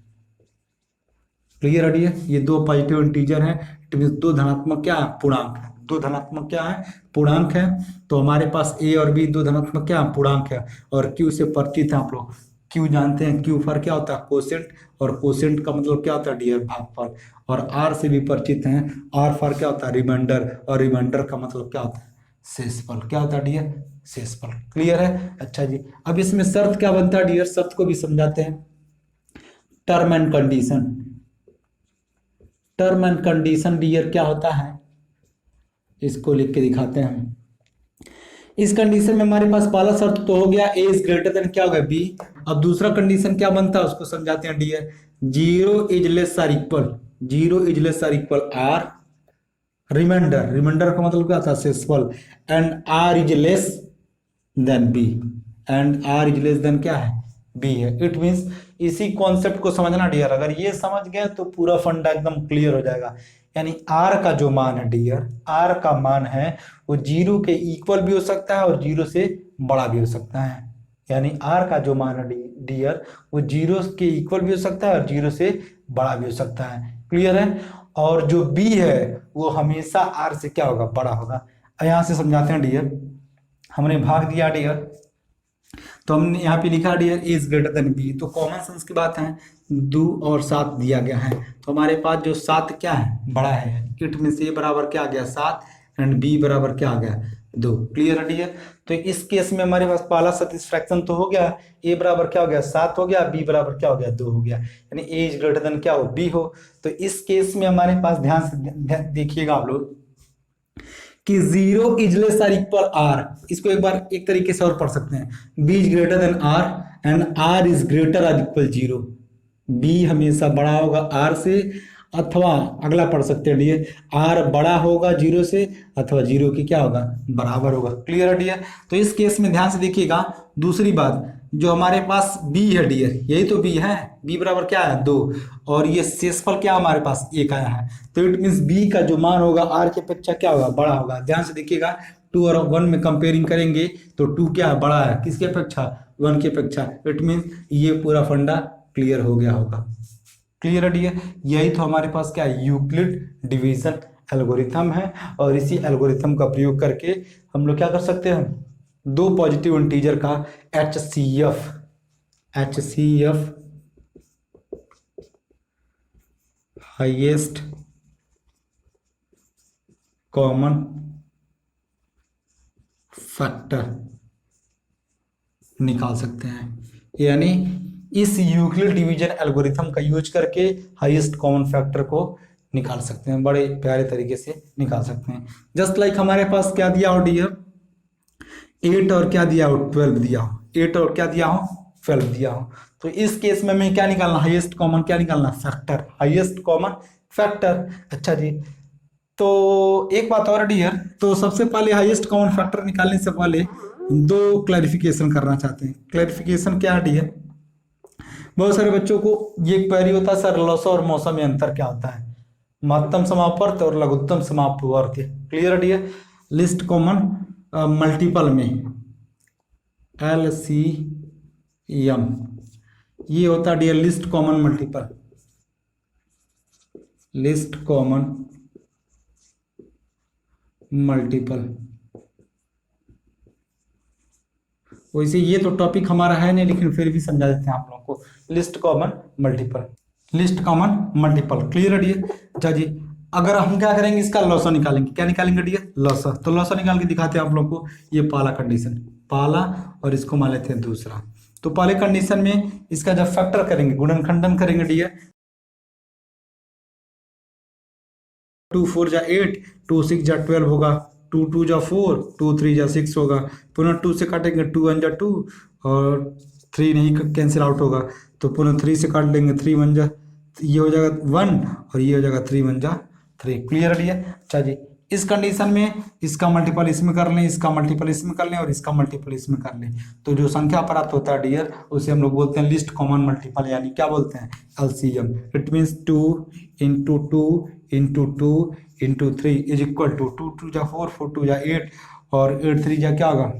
क्लियर है डियर। ये दो पॉजिटिव इंटीजर है, इट मीन दो धनात्मक क्या है? पूर्णांक है। दो धनात्मक क्या है? पूर्णांक है। तो हमारे पास ए और बी दो धनात्मक क्या है? पूर्णांक है। और क्यू से परिचित है आप लोग, क्यू जानते हैं, क्यू फॉर क्या होता है? कोसेंट। और कोसेंट का मतलब क्या होता है डियर? भागफल। और आर से भी परिचित हैं, आर फॉर क्या होता है? रिमाइंडर। और रिमाइंडर का मतलब क्या होता है? शेषफल। क्या होता है डियर? शेषफल। क्लियर है। अच्छा जी, अब इसमें शर्त क्या बनता है डियर? शर्त को भी समझाते हैं। Term and condition. Term and condition dear क्या होता है? इसको लिख के दिखाते हैं। इस कंडीशन में हमारे पास पहला शर्त तो हो गया ए इज ग्रेटर देन क्या हो गया? बी। अब दूसरा कंडीशन क्या बनता है उसको समझाते हैं dear. Zero is less or equal R. Reminder का मतलब क्या था? शेषफल। And R is less than B. क्या है? बी है। इट मीन्स इसी कॉन्सेप्ट को समझना डियर। अगर ये समझ गए तो पूरा फंडा एकदम क्लियर हो जाएगा। यानी आर का जो मान है डियर, आर का मान है वो जीरो के इक्वल भी हो सकता है और जीरो से बड़ा भी हो सकता है। यानी आर का जो मान है डियर वो जीरो के इक्वल भी हो सकता है और जीरो से बड़ा भी हो सकता है। क्लियर है। और जो बी है वो हमेशा आर से क्या होगा? बड़ा होगा। यहां से समझाते हैं डियर। हमने भाग दिया डियर, तो हमने यहाँ पे लिखा dear A is greater than B. तो कॉमन सेंस की बात है, 2 और 7 दिया गया है। तो हमारे पास जो 7 क्या है? बड़ा है। इट मीन ए बराबर क्या आ गया? 7 एंड बी बराबर क्या आ गया? 2। क्लियर है डियर। तो इस केस में हमारे पास पहला सेटिस्फैक्शन तो हो गया, ए बराबर क्या हो गया? 7 हो गया, बी बराबर क्या हो गया? 2 हो गया। यानी ए इज ग्रेटर देन क्या हो? बी हो। तो इस केस में हमारे पास ध्यान से देखिएगा आप लोग कि zero is less or equal R. इसको एक बार एक तरीके से और पढ़ सकते हैं, B is greater than R and R is greater or equal zero. B हमेशा बड़ा होगा आर से अथवा अगला पढ़ सकते हैं डियर, आर बड़ा होगा जीरो से अथवा जीरो की क्या होगा, बराबर होगा। क्लियर है डियर। तो इस केस में ध्यान से देखिएगा, दूसरी बात जो हमारे पास बी है डियर, यही तो बी है, बी बराबर क्या है 2, और ये शेषफल क्या हमारे पास 1 आया है, तो इट मीन्स बी का जो मान होगा आर की अपेक्षा क्या होगा, बड़ा होगा। ध्यान से देखिएगा, 2 और 1 में कंपेयरिंग करेंगे तो 2 क्या है, बड़ा है, किसकी अपेक्षा, 1 की अपेक्षा। इट मीन्स ये पूरा फंडा क्लियर हो गया होगा। क्लियर है डियर। यही तो हमारे पास क्या है, यूक्लिड डिवीजन एल्गोरिथम है, और इसी एल्गोरिथम का प्रयोग करके हम लोग क्या कर सकते हैं, दो पॉजिटिव इंटीजर का HCF हाईएस्ट कॉमन फैक्टर निकाल सकते हैं। यानी इस यूक्लिड डिवीजन एल्गोरिथम का यूज करके हाईएस्ट कॉमन फैक्टर को निकाल सकते हैं, बड़े प्यारे तरीके से निकाल सकते हैं। जस्ट लाइक हमारे पास क्या दिया हो डियर, 8 और क्या दिया हो, 12 दिया हो, 8 और क्या दिया हो, 12 दिया हो। तो इस केस में हमें क्या निकालना, हाईएस्ट कॉमन क्या निकालना, फैक्टर, हाईएस्ट कॉमन फैक्टर। अच्छा जी, तो एक बात और डियर, तो सबसे पहले हाईएस्ट कॉमन फैक्टर निकालने से पहले दो क्लैरिफिकेशन करना चाहते हैं। क्लैरिफिकेशन क्या है डियर, बहुत सारे बच्चों को ये क्वेरी होता है, सर लॉस और मौसम में अंतर क्या होता है, महत्तम समापवर्त और लघुत्तम समापवर्त। क्लियर है डियर। लिस्ट कॉमन मल्टीपल में LCM ये होता है dear least common multiple, least common multiple. वैसे ये तो टॉपिक हमारा है नहीं, लेकिन फिर भी समझा देते हैं आप लोगों को, list common multiple, least common multiple. Clear है डियर। अच्छा जी, अगर हम क्या करेंगे, इसका लॉसा निकालेंगे, क्या निकालेंगे डियर, लॉसा। तो लॉसा निकाल के दिखाते हैं आप लोगों को। ये पहला कंडीशन, पहला, और इसको मान लेते हैं दूसरा। तो पहले कंडीशन में इसका जब फैक्टर करेंगे, गुणनखंडन करेंगे डियर, 2 4 जा 8, 2 6 जा 12 होगा, 2 2 जा 4, 2 3 जा 6 होगा, पुनः 2 से काटेंगे, 2 1 जा 2, और 3 नहीं कैंसिल आउट होगा, तो पुनः 3 से काट लेंगे, 3 1 जा, ये हो जाएगा 1, और ये हो जाएगा 3 1 जा 3। क्लियर है। अच्छा जी, इस कंडीशन में इसका मल्टीपल इसमें कर लें, इसका मल्टीपल इसमें कर लें, और इसका मल्टीपल इसमें कर लें, तो जो संख्या प्राप्त होता है डियर उसे हम लोग बोलते हैं लिस्ट कॉमन मल्टीपल, यानी क्या बोलते हैं, LCM। It means 2 into 2 into 2 into 3 is equal to 2 2 जा 4, 4 2 जा 8, और 8 3 जा क्या होगा,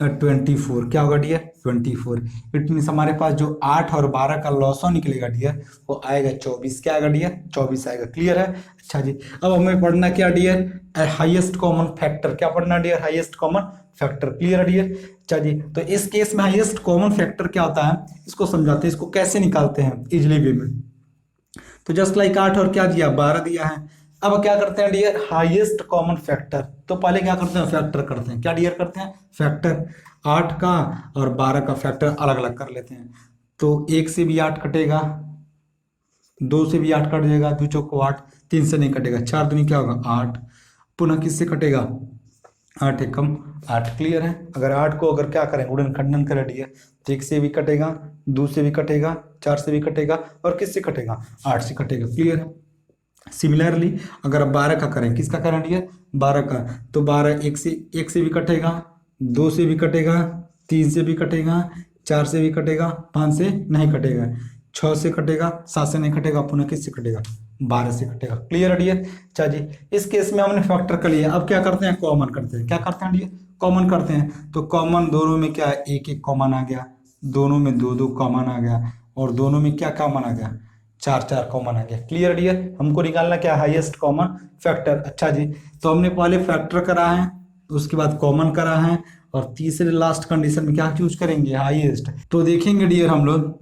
24। क्या होगा डियर, 24। इट मीन्स हमारे पास जो 8 और 12 का लॉसो निकलेगा डियर वो आएगा 24। क्या आएगा डियर, 24 आएगा। क्लियर है। अच्छा जी, अब हमें पढ़ना क्या डियर, हाईएस्ट कॉमन फैक्टर। क्या पढ़ना dear, highest common factor. Clear है डियर। अच्छा जी, तो इस केस में हाईएस्ट कॉमन फैक्टर क्या होता है, इसको समझाते हैं, इसको कैसे निकालते हैं इजिली वे में। तो जस्ट लाइक 8 और क्या दिया, 12 दिया है। अब क्या करते हैं डियर, हाईएस्ट कॉमन फैक्टर। तो पहले क्या करते हैं, फैक्टर करते हैं। क्या डियर करते हैं, फैक्टर। 8 का और 12 का फैक्टर अलग अलग कर लेते हैं। तो 1 से भी 8 कटेगा, 2 से भी 8 कट जाएगा, 2 चौको 8, 3 से नहीं कटेगा, 4 दूनी क्या होगा 8, पुनः किससे कटेगा, 8 एकम 8। क्लियर है। अगर 8 को अगर क्या करें, गुणनखंडन करें डियर, तो 1 से भी कटेगा, 2 से भी कटेगा, 4 से भी कटेगा, और किससे कटेगा, 8 से कटेगा। क्लियर है। सिमिलरली अगर 12 का करें, किसका करें डियर, 12 का, तो 12 1 से भी कटेगा, 2 से भी कटेगा, 3 से भी कटेगा, 4 से भी कटेगा, 5 से नहीं कटेगा, 6 से कटेगा, 7 से नहीं कटेगा, पुनः किससे कटेगा, 12 से कटेगा। क्लियर है डियर। अच्छा जी, इस केस में हमने फैक्टर कर लिया। अब क्या करते हैं, कॉमन करते हैं। क्या करते हैं डियर, कॉमन करते हैं। तो कॉमन दोनों में क्या है, 1 1 कॉमन आ गया, दोनों में 2 2 कॉमन आ गया, और दोनों में क्या कॉमन आ गया, 4 4 कॉमन आ गया। Clear dear. हमको निकालना क्या, हाईएस्ट कॉमन फैक्टर। अच्छा जी, तो हमने पहले फैक्टर करा है, उसके बाद कॉमन करा है, और तीसरे लास्ट कंडीशन में क्या चूज करेंगे, हाईएस्ट। तो देखेंगे डियर हम लोग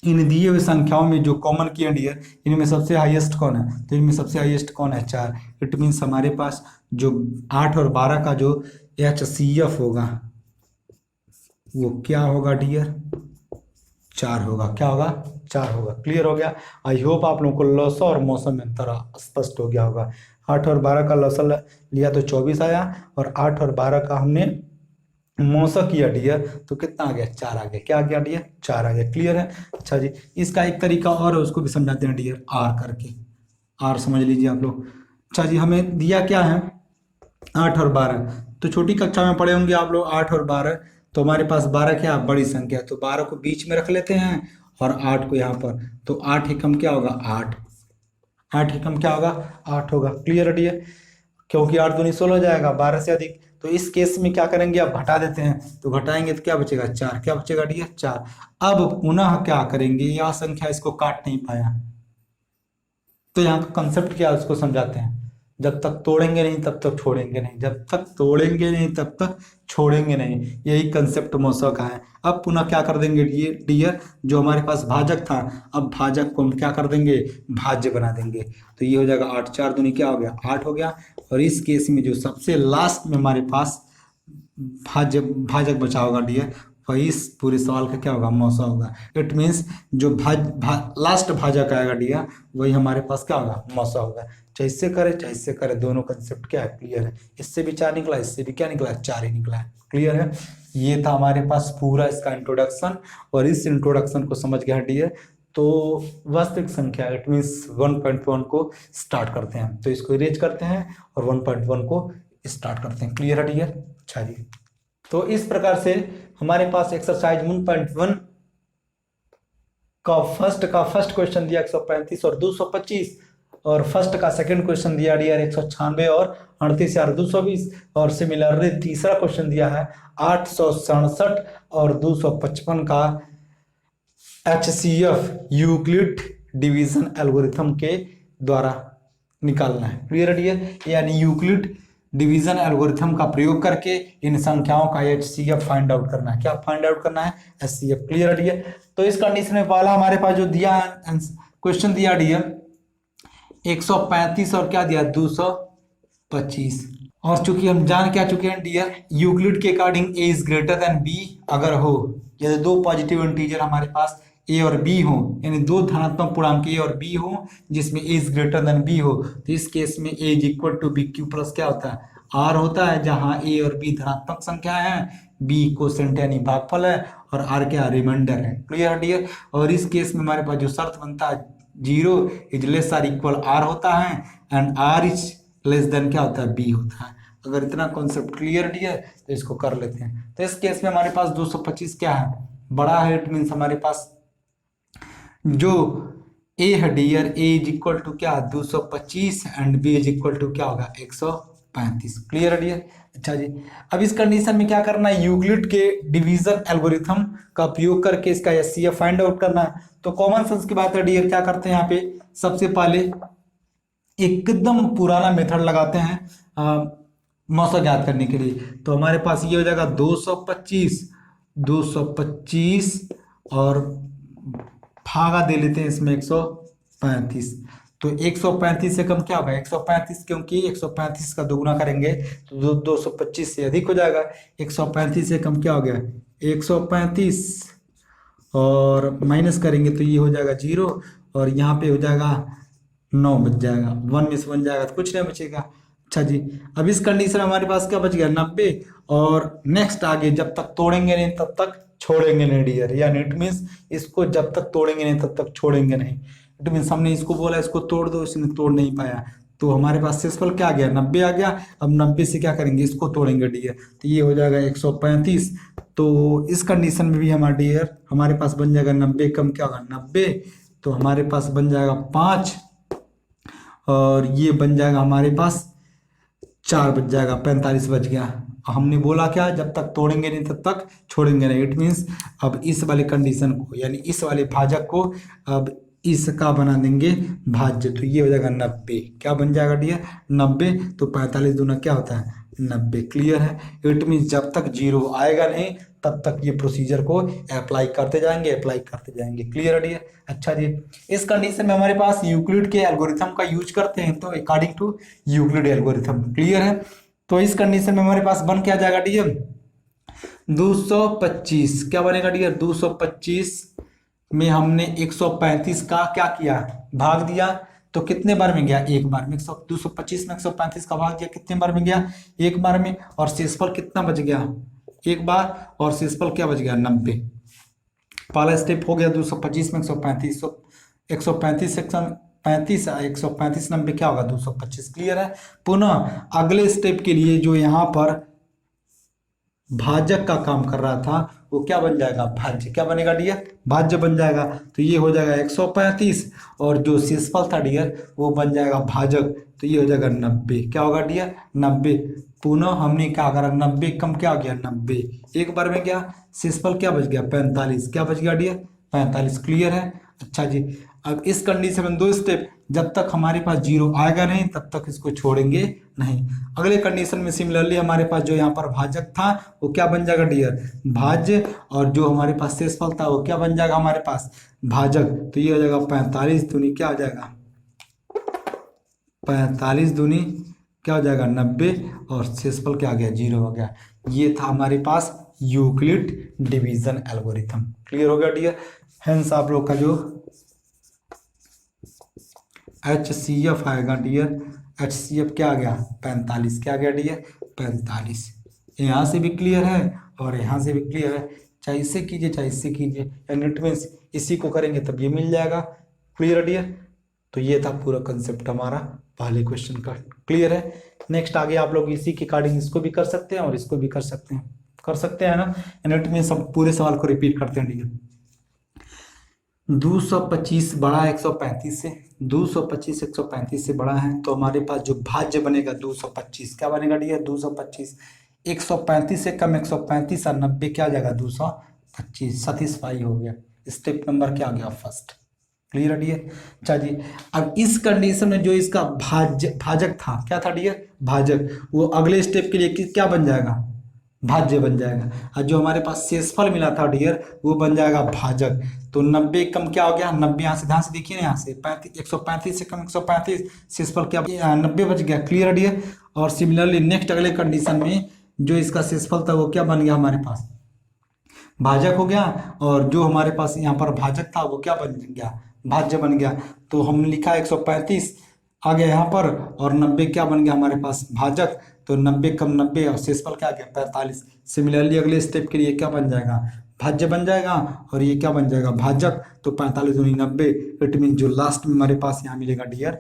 इन दिए हुए संख्याओं में जो कॉमन किए डियर, इनमें सबसे हाईएस्ट कौन है, तो इनमें सबसे हाईएस्ट कौन है, 4। इट मीन्स हमारे पास जो 8 और 12 का जो HCF होगा वो क्या होगा डियर, 4 होगा। क्या होगा, 4 होगा। क्लियर हो गया। आई होप आप लोगों को लॉसा और मौसम में अंतर स्पष्ट हो गया होगा। 8 और 12 का लॉसा लिया तो 24 आया, और 8 और 12 का हमने मौसा किया डियर तो कितना आ गया 4 आ गया। क्या आ गया डियर 4 आ गया। क्लियर है। अच्छा जी, इसका एक तरीका और है, उसको भी समझाते हैं डियर आर करके। आर समझ लीजिए आप लोग। अच्छा जी, हमें दिया क्या है 8 और 12। तो छोटी कक्षा में पढ़े होंगे आप लोग 8 और 12। तो हमारे पास 12 क्या बड़ी संख्या है, तो 12 को बीच में रख लेते हैं और 8 को यहाँ पर। तो 8 एकम क्या होगा 8। 8 एकम क्या होगा 8 होगा। क्लियर है डियर। क्योंकि 8 दूनी 16 हो जाएगा 12 से अधिक। तो इस केस में क्या करेंगे, आप घटा देते हैं, तो घटाएंगे तो क्या बचेगा 4। क्या बचेगा डियर 4। अब पुनः क्या करेंगे, यह संख्या इसको काट नहीं पाया, तो यहाँ का कंसेप्ट क्या है उसको समझाते हैं। जब तक तोड़ेंगे नहीं तब तक छोड़ेंगे नहीं, जब तक तोड़ेंगे नहीं तब तक छोड़ेंगे नहीं, यही कंसेप्ट मौसा का है। अब पुनः क्या कर देंगे डियर, जो हमारे पास भाजक था, अब भाजक को हम क्या कर देंगे भाज्य बना देंगे। तो ये हो जाएगा 8। 4 दूनी क्या हो गया 8 हो गया। और इस केस में जो सबसे लास्ट में हमारे पास भाजक बचा होगा डियर, वही इस पूरे सवाल का क्या होगा मौसा होगा। इट मीन्स जो लास्ट भाजक आएगा डियर, वही हमारे पास क्या होगा मौसा होगा। चाहे इससे करे चाहे इससे करे, दोनों कंसेप्ट क्या है क्लियर है। इससे भी 4 निकला, इससे भी क्या निकला 4 ही निकला है। क्लियर है। ये था हमारे पास पूरा इसका इंट्रोडक्शन। और इस इंट्रोडक्शन को समझ गया डियर, तो वास्तविक संख्या इट मीन्स 1.1 को स्टार्ट करते हैं। तो इसको इरेज करते हैं और 1.1 को स्टार्ट करते हैं। क्लियर है डियर। अच्छा जी, तो इस प्रकार से हमारे पास एक्सरसाइज 1.1 का फर्स्ट क्वेश्चन दिया 135 और 225, और फर्स्ट का सेकंड क्वेश्चन दिया डियर 196 और 38 और 220, और सिमिलरली तीसरा क्वेश्चन दिया है 867 और 255 का HCF यूक्लिड डिवीजन एल्गोरिथम के द्वारा निकालना है। क्लियर है डियर। यानी यूक्लिड डिवीजन एल्गोरिथम का प्रयोग करके इन संख्याओं का HCF फाइंड आउट करना है। क्या फाइंड आउट करना है HCF। क्लियर है डियर। तो इस कंडीशन में पहला हमारे पास जो दिया क्वेश्चन दिया डियर 135 और क्या दिया 225, और चूंकि हम जान क्या चुके हैं डियर यूक्लिड के according A is greater than B अगर हो, यदि दो पॉजिटिव इंटीजर हमारे पास ए और बी हो, यानी दो धनात्मक पूर्णांक ए और बी हो जिसमें A is greater than B हो, तो इस केस में A is equal to B Q plus क्या होता है आर होता है, जहां ए और बी धनात्मक संख्या है, बी कोसेंट यानी भागफल है, और आर क्या रिमाइंडर है। Clear dear. और इस केस में हमारे पास जो शर्त बनता है 0 is less or equal R होता है, and R is less than क्या होता है बी होता है। अगर इतना कॉन्सेप्ट क्लियर डियर तो इसको कर लेते हैं। तो इस केस में हमारे पास 225 क्या है बड़ा है, इट मीन्स हमारे पास जो ए है dear A is equal to क्या 225 and B is equal to क्या होगा 135। क्लियर है डियर। अच्छा जी, अब इस कंडीशन में क्या करना है यूक्लिड के डिवीजन एल्गोरिथम का प्रयोग करके इसका HCF फाइंड आउट करना है। तो कॉमन सेंस की बात है डियर, क्या करते हैं यहाँ पे सबसे पहले एकदम पुराना मेथड लगाते हैं मौसा ज्ञात करने के लिए। तो हमारे पास ये हो जाएगा 225 और भागा दे लेते हैं इसमें 135। तो 135 से कम क्या होगा 135, क्योंकि 135 का दोगुना करेंगे तो 225 से अधिक हो जाएगा। 135 से कम क्या हो गया 135, और माइनस करेंगे तो ये हो जाएगा 0, और यहाँ पे हो जाएगा 9 बच जाएगा, 1 में से 1 जाएगा तो कुछ नहीं बचेगा। अच्छा जी, अब इस कंडीशन में हमारे पास क्या बच गया 90, और नेक्स्ट आगे जब तक तोड़ेंगे नहीं तब तक छोड़ेंगे नहीं डियर, यानी इट मीन्स इसको जब तक तोड़ेंगे नहीं तब तक छोड़ेंगे नहीं। इट मीन्स हमने इसको बोला इसको तोड़ दो, इसने तोड़ नहीं पाया, तो हमारे पास शेषफल क्या आ गया 90 आ गया। अब 90 से क्या करेंगे इसको तोड़ेंगे डियर, तो ये हो जाएगा 135। तो इस कंडीशन में भी हमारा डियर हमारे पास बन जाएगा 90 कम क्या होगा 90, तो हमारे पास बन जाएगा 5, और ये बन जाएगा हमारे पास 4 बच जाएगा, 45 बच गया। हमने बोला क्या जब तक तोड़ेंगे नहीं तब तक छोड़ेंगे नहीं। इट मीन्स अब इस वाले कंडीशन को यानी इस वाले भाजक को अब इसका बना देंगे भाज्य, तो ये हो जाएगा 90। क्या बन जाएगा डियर 90, तो 45 दूना क्या होता है 90। क्लियर है। इट मीन्स जब तक 0 आएगा नहीं तब तक ये प्रोसीजर को अप्लाई करते जाएंगे। क्लियर है डियर। अच्छा जी, इस कंडीशन में हमारे पास यूक्लिड के एल्गोरिथम का यूज करते हैं, तो according to Euclid algorithm. Clear है। तो इस कंडीशन में हमारे पास बन क्या जाएगा डियर 225। क्या बनेगा डियर 225 में हमने 135 का क्या किया भाग दिया, तो कितने बार में गया एक बार में। 225 में 135 का भाग दिया कितने बार में गया एक बार में, और शेषफल कितना बच गया एक बार, और शेषफल क्या बच गया 90। पहला स्टेप हो गया 225 में 135, 135 सेक्शन 35 135 90 क्या होगा 225। क्लियर है। पुनः अगले स्टेप के लिए जो यहाँ पर भाजक का काम कर रहा था वो क्या बन जाएगा, भाज्य। क्या बनेगा डियर, भाज्य बन जाएगा। तो ये हो जाएगा 135, और जो शेषफल था डियर वो बन जाएगा भाजक, तो ये हो जाएगा 90। क्या होगा डियर 90। पुनः हमने क्या करा, 90 कम क्या हो गया 90, एक बार में क्या शेषफल क्या बच गया 45। क्या बच गया डियर 45। क्लियर है। अच्छा जी, अब इस कंडीशन में दो स्टेप, जब तक हमारे पास जीरो आएगा नहीं तब तक इसको छोड़ेंगे नहीं। अगले कंडीशन में सिमिलरली हमारे पास जो यहाँ पर भाजक था वो क्या बन जाएगा डियर भाज्य, और जो हमारे पास शेषफल था वो क्या बन जाएगा हमारे पास भाजक। तो ये हो जाएगा 45 दूनी क्या हो जाएगा 45 दूनी क्या हो जाएगा 90, और शेषफल क्या आ गया 0 हो गया। ये था हमारे पास यूक्लिड डिवीजन एल्गोरिथम। क्लियर हो गया डियर। हेंस आप लोग का जो HCF आएगा डियर, HCF क्या आ गया 45। क्या आ गया डियर 45। यहाँ से भी क्लियर है और यहाँ से भी क्लियर है, चाहे इससे कीजिए चाहे इससे कीजिए, यूनिट में इसी को करेंगे तब ये मिल जाएगा। क्लियर है डियर। तो ये था पूरा कंसेप्ट हमारा पहले क्वेश्चन का। क्लियर है। नेक्स्ट आगे आप लोग इसी के अकॉर्डिंग इसको भी कर सकते हैं और इसको भी कर सकते हैं ना। यूनिट में सब पूरे सवाल को रिपीट करते हैं डियर। 225 बड़ा है 135 से, 225 135 से बड़ा है, तो हमारे पास जो भाज्य बनेगा 225। क्या बनेगा डियर 225। 135 से कम 135 और 90 क्या आ जाएगा 225। सेटिस्फाई हो गया। स्टेप नंबर क्या आ गया फर्स्ट। क्लियर है डियर। अच्छा जी, अब इस कंडीशन में जो इसका भाजक था क्या था डियर भाजक, वो अगले स्टेप के लिए क्या बन जाएगा भाज्य बन जाएगा, और जो हमारे पास शेषफल मिला था डियर वो बन जाएगा भाजक। तो 90 कम क्या हो गया 90, यहाँ से ध्यान से देखिए ना, यहाँ से 135 से कम 135, शेषफल क्या 90 बच गया। Clear dear. और सिमिलरली नेक्स्ट अगले कंडीशन में जो इसका शेषफल था वो क्या बन गया हमारे पास भाजक हो गया, और जो हमारे पास यहाँ पर भाजक था वो क्या बन गया भाज्य बन गया। तो हमने लिखा 135 आ गया यहाँ पर, और 90 क्या बन गया हमारे पास भाजक। तो 90 कम 90 और शेषफल क्या आ गया 45। सिमिलरली अगले स्टेप के लिए क्या बन जाएगा भाज्य बन जाएगा, और ये क्या बन जाएगा भाजक। तो 45 दूनी 90, इट मीन जो लास्ट में हमारे पास यहाँ मिलेगा डियर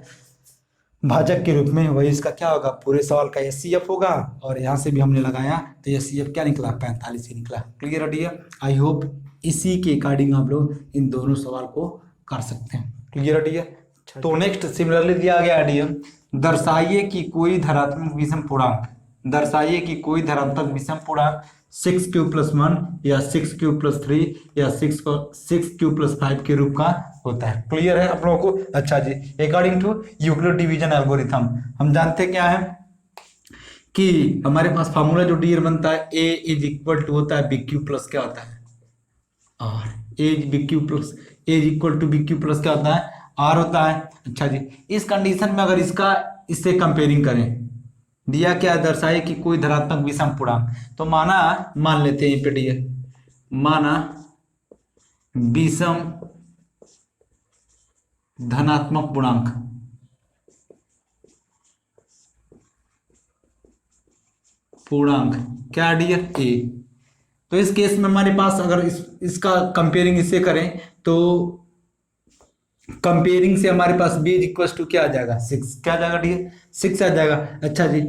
भाजक के रूप में, वही इसका क्या होगा पूरे सवाल का HCF होगा। और यहाँ से भी हमने लगाया तो HCF क्या निकला 45 ही निकला। क्लियर है डियर। आई होप इसी के अकॉर्डिंग आप लोग इन दोनों सवाल को कर सकते हैं। क्लियर है डियर। तो नेक्स्ट सिमिलरली दिया गया डियर, दर्शाइए कि कोई धनात्मक विषम पूर्णांक, दर्शाइए कि कोई धनात्मक विषम पूर्णांक 6q+1 या 6q+3 या 6q+5 के रूप का होता है। क्लियर है आप लोगों को। अच्छा जी, according to Euclid division algorithm हम जानते हैं क्या है कि हमारे पास फार्मूला जो डियर बनता है A = होता है BQ प्लस क्या होता है R। A=BQ प्लस क्या होता है R होता है। अच्छा जी, इस कंडीशन में अगर इससे कंपेयरिंग करें, दिया क्या है दर्शाए कि कोई धनात्मक विषम पूर्णांक, तो मान लेते हैं पे डियर, माना विषम धनात्मक पूर्णांक क्या डियर A। तो इस केस में हमारे पास अगर इसका कंपेयरिंग इससे करें तो कंपेयरिंग से हमारे पास B = क्या आ जाएगा 6। क्या आ जाएगा डियर 6 आ जाएगा। अच्छा जी,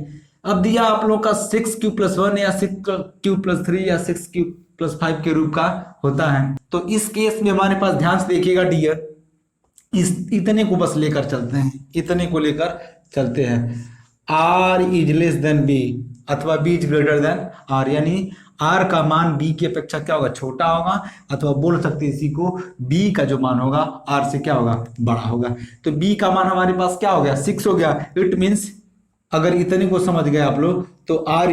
अब दिया आप लोग का 6q+1 या 6q+3 या 6q+5 के रूप का होता है। तो इस केस में हमारे पास ध्यान से देखिएगा डियर, इतने को बस लेकर चलते हैं, इतने को लेकर चलते हैं। R > B अथवा B > R, यानी R का मान B की अपेक्षा क्या होगा छोटा होगा, अथवा बोल सकते हैं इसी को B का जो मान होगा R से क्या होगा बड़ा होगा। तो B का मान हमारे पास क्या हो गया 6 हो गया। इट मीन्स अगर इतने को समझ गए आप लोग तो R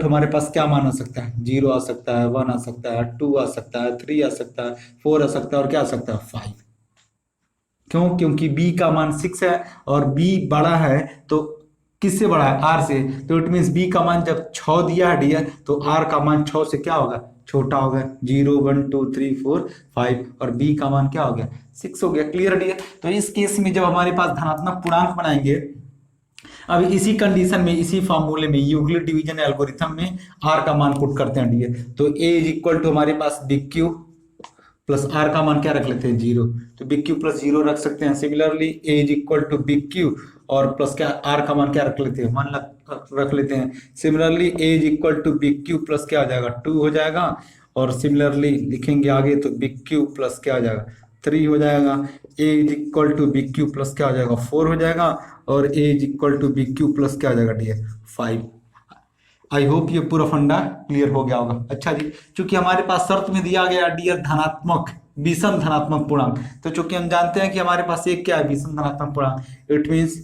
= हमारे पास क्या मान आ सकता है 0 आ सकता है, 1 आ सकता है, 2 आ सकता है, 3 आ सकता है, 4 आ सकता है, और क्या आ सकता है 5। क्यों? क्योंकि B का मान 6 है और B बड़ा है, तो किससे बड़ा है R से। तो इट मीन्स B का मान जब 6 दिया है डियर तो R का मान 6 से क्या होगा छोटा होगा। 0 1 2 3 4 5 और B का मान क्या हो गया 6 हो गया। Clear dear. तो इस केस में जब हमारे पास धनात्मक पूर्णांक बनाएंगे अब इसी कंडीशन में, इसी फॉर्मूले में, यूक्लिड डिवीजन एल्गोरिथम में आर का मान पुट करते हैं डियर। तो ए इज इक्वल टू हमारे पास बी क्यू प्लस आर का मान क्या रख लेते हैं 0, तो बी क्यू प्लस 0 रख सकते हैं। Similarly A is equal to B q और प्लस क्या आर का मान क्या रख लेते हैं 1 रख लेते हैं। Similarly A is equal to B Q plus क्या हो जाएगा 2 हो जाएगा, और सिमिलरली लिखेंगे आगे तो बी क्यू प्लस क्या हो जाएगा 3 हो जाएगा। A is equal to B Q plus क्या हो जाएगा 4 हो जाएगा, और A is equal to B Q plus क्या हो जाएगा डियर 5। आई होप ये पूरा फंडा क्लियर हो गया होगा। अच्छा जी, चूंकि हमारे पास शर्त में दिया गया डियर धनात्मक विषम धनात्मक पूर्णांक, तो चूंकि हम जानते हैं कि हमारे पास एक क्या है विषम धनात्मक पूर्णांक, इट मीन्स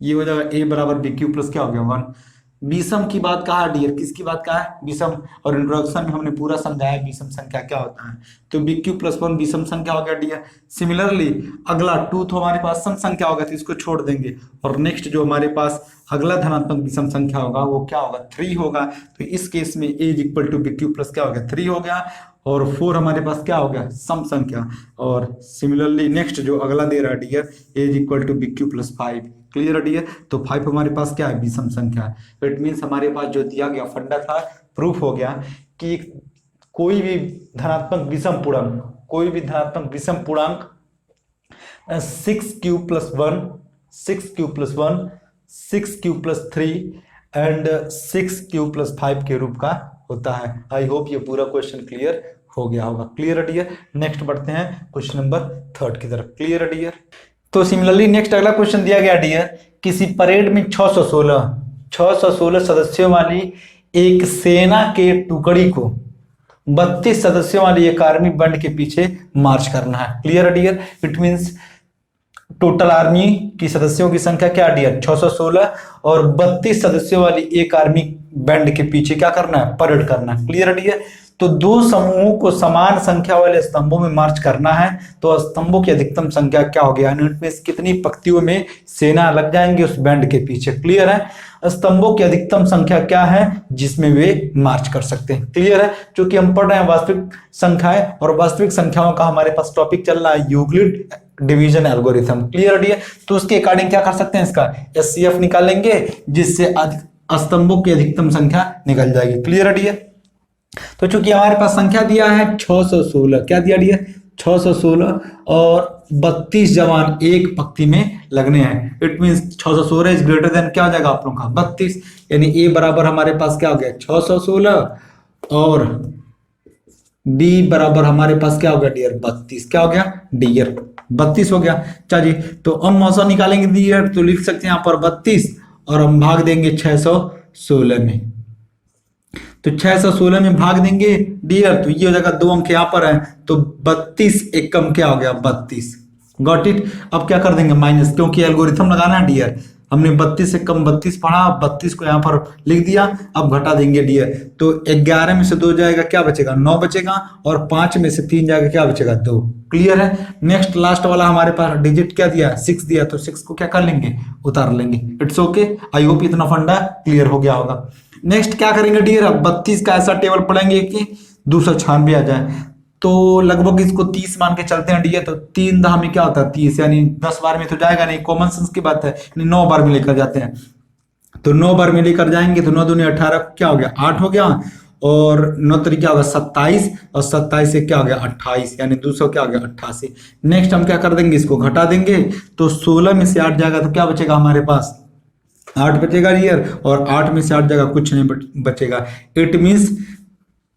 ये हो जाएगा ए बराबर बी क्यू प्लस क्या हो गया 1। विषम की बात कहा डियर, किसकी बात कहा है विषम, और इंट्रोडक्शन में हमने पूरा समझाया विषम संख्या क्या होता है। तो बी क्यू प्लस 1 विषम संख्या हो गया डियर। सिमिलरली अगला 2 तो हमारे पास सम संख्या होगा, तो इसको छोड़ देंगे, और नेक्स्ट जो हमारे पास अगला धनात्मक विषम संख्या होगा वो क्या होगा 3 होगा। तो इस केस में A is equal to B Q plus क्या हो गया 3 हो गया, और 4 हमारे पास क्या हो गया सम संख्या। और सिमिलरली नेक्स्ट जो अगला दे रहा है dear A is equal to B Q plus 5। Clear है डियर। तो 5 हमारे पास क्या है विषम संख्या है। इट मीन्स हमारे पास जो दिया गया फंडा था प्रूफ हो गया कि कोई भी धनात्मक विषम पूर्णांक, कोई भी धनात्मक विषम पूर्णांक 6 Q plus 1, 6 Q plus 1, 6 Q plus 3 and 6 Q plus 5 के रूप का होता है। आई होप ये पूरा क्वेश्चन क्लियर हो गया होगा। क्लियर है डियर। नेक्स्ट बढ़ते हैं क्वेश्चन नंबर 3 की तरफ। क्लियर है डियर। तो सिमिलरली नेक्स्ट अगला क्वेश्चन दिया गया डियर, किसी परेड में 616 सदस्यों वाली एक सेना के टुकड़ी को 32 सदस्यों वाली एक आर्मी बैंड के पीछे मार्च करना है। क्लियर है dear. It means total army की सदस्यों की संख्या क्या डियर 616, और 32 सदस्यों वाली एक आर्मी बैंड के पीछे क्या करना है परेड करना है। क्लियर है डियर। तो दो समूहों को समान संख्या वाले स्तंभों में मार्च करना है, तो स्तंभों की अधिकतम संख्या क्या होगी, यूनिट में कितनी पंक्तियों में सेना लग जाएंगे उस बैंड के पीछे। क्लियर है। स्तंभों की अधिकतम संख्या क्या है जिसमें वे मार्च कर सकते हैं। क्लियर है। क्योंकि हम पढ़ रहे हैं वास्तविक संख्याएं, और वास्तविक संख्याओं का हमारे पास टॉपिक चल रहा है यूक्लिड डिवीजन एल्गोरिथम। क्लियर है। तो उसके अकॉर्डिंग क्या कर सकते हैं, इसका एचसीएफ निकालेंगे, जिससे स्तंभों की अधिकतम संख्या निकल जाएगी। क्लियर है। तो चूंकि हमारे पास संख्या दिया है 616, क्या दिया दिया 616, और 32 जवान एक पंक्ति में लगने हैं। It means 616 is greater then क्या हो जाएगा आप लोगों का 32, यानी ए बराबर हमारे पास क्या हो गया 616, और बी बराबर हमारे पास क्या हो गया डियर 32। क्या हो गया डियर 32 हो गया। चलिए तो हम मौसा निकालेंगे डियर, तो लिख सकते हैं यहाँ पर 32, और हम भाग देंगे 616 में। तो 616 में भाग देंगे डियर, तो ये हो जाएगा 2 अंक यहाँ पर है, तो 32 एकम क्या हो गया 32। Got it. अब क्या कर देंगे माइनस, क्योंकि एल्गोरिथम लगाना है डियर। हमने 32 एकम 32 पढ़ा, 32 को यहाँ पर लिख दिया, अब घटा देंगे डियर। तो 11 में से 2 जाएगा क्या बचेगा 9 बचेगा, और 5 में से 3 जाएगा क्या बचेगा 2। क्लियर है। नेक्स्ट लास्ट वाला हमारे पास डिजिट क्या दिया 6 दिया, तो 6 को क्या कर लेंगे उतार लेंगे। It's okay. आई होप इतना फंडा क्लियर हो गया होगा। नेक्स्ट क्या करेंगे डियर, अब 32 का ऐसा टेबल पढ़ेंगे कि 296 आ जाए, तो लगभग इसको 30 मान के चलते हैं डियर। तो 3 10 में क्या होता है 30, यानी 10 बार में तो जाएगा नहीं, कॉमन सेंस की बात है, यानी 9 बार में लेकर जाते हैं। तो 9 बार में लेकर जाएंगे, तो 9 दूनी 18 क्या हो गया 8 हो गया, और 9 तरीके क्या होगा 27, और 27 से क्या हो गया 28, यानी 200 क्या हो गया 88। नेक्स्ट हम क्या कर देंगे, इसको घटा देंगे, तो 16 में से 8 जाएगा तो क्या बचेगा हमारे पास 8 बचेगा डियर, और 8 में से 8 जगह कुछ नहीं बचेगा। इट मींस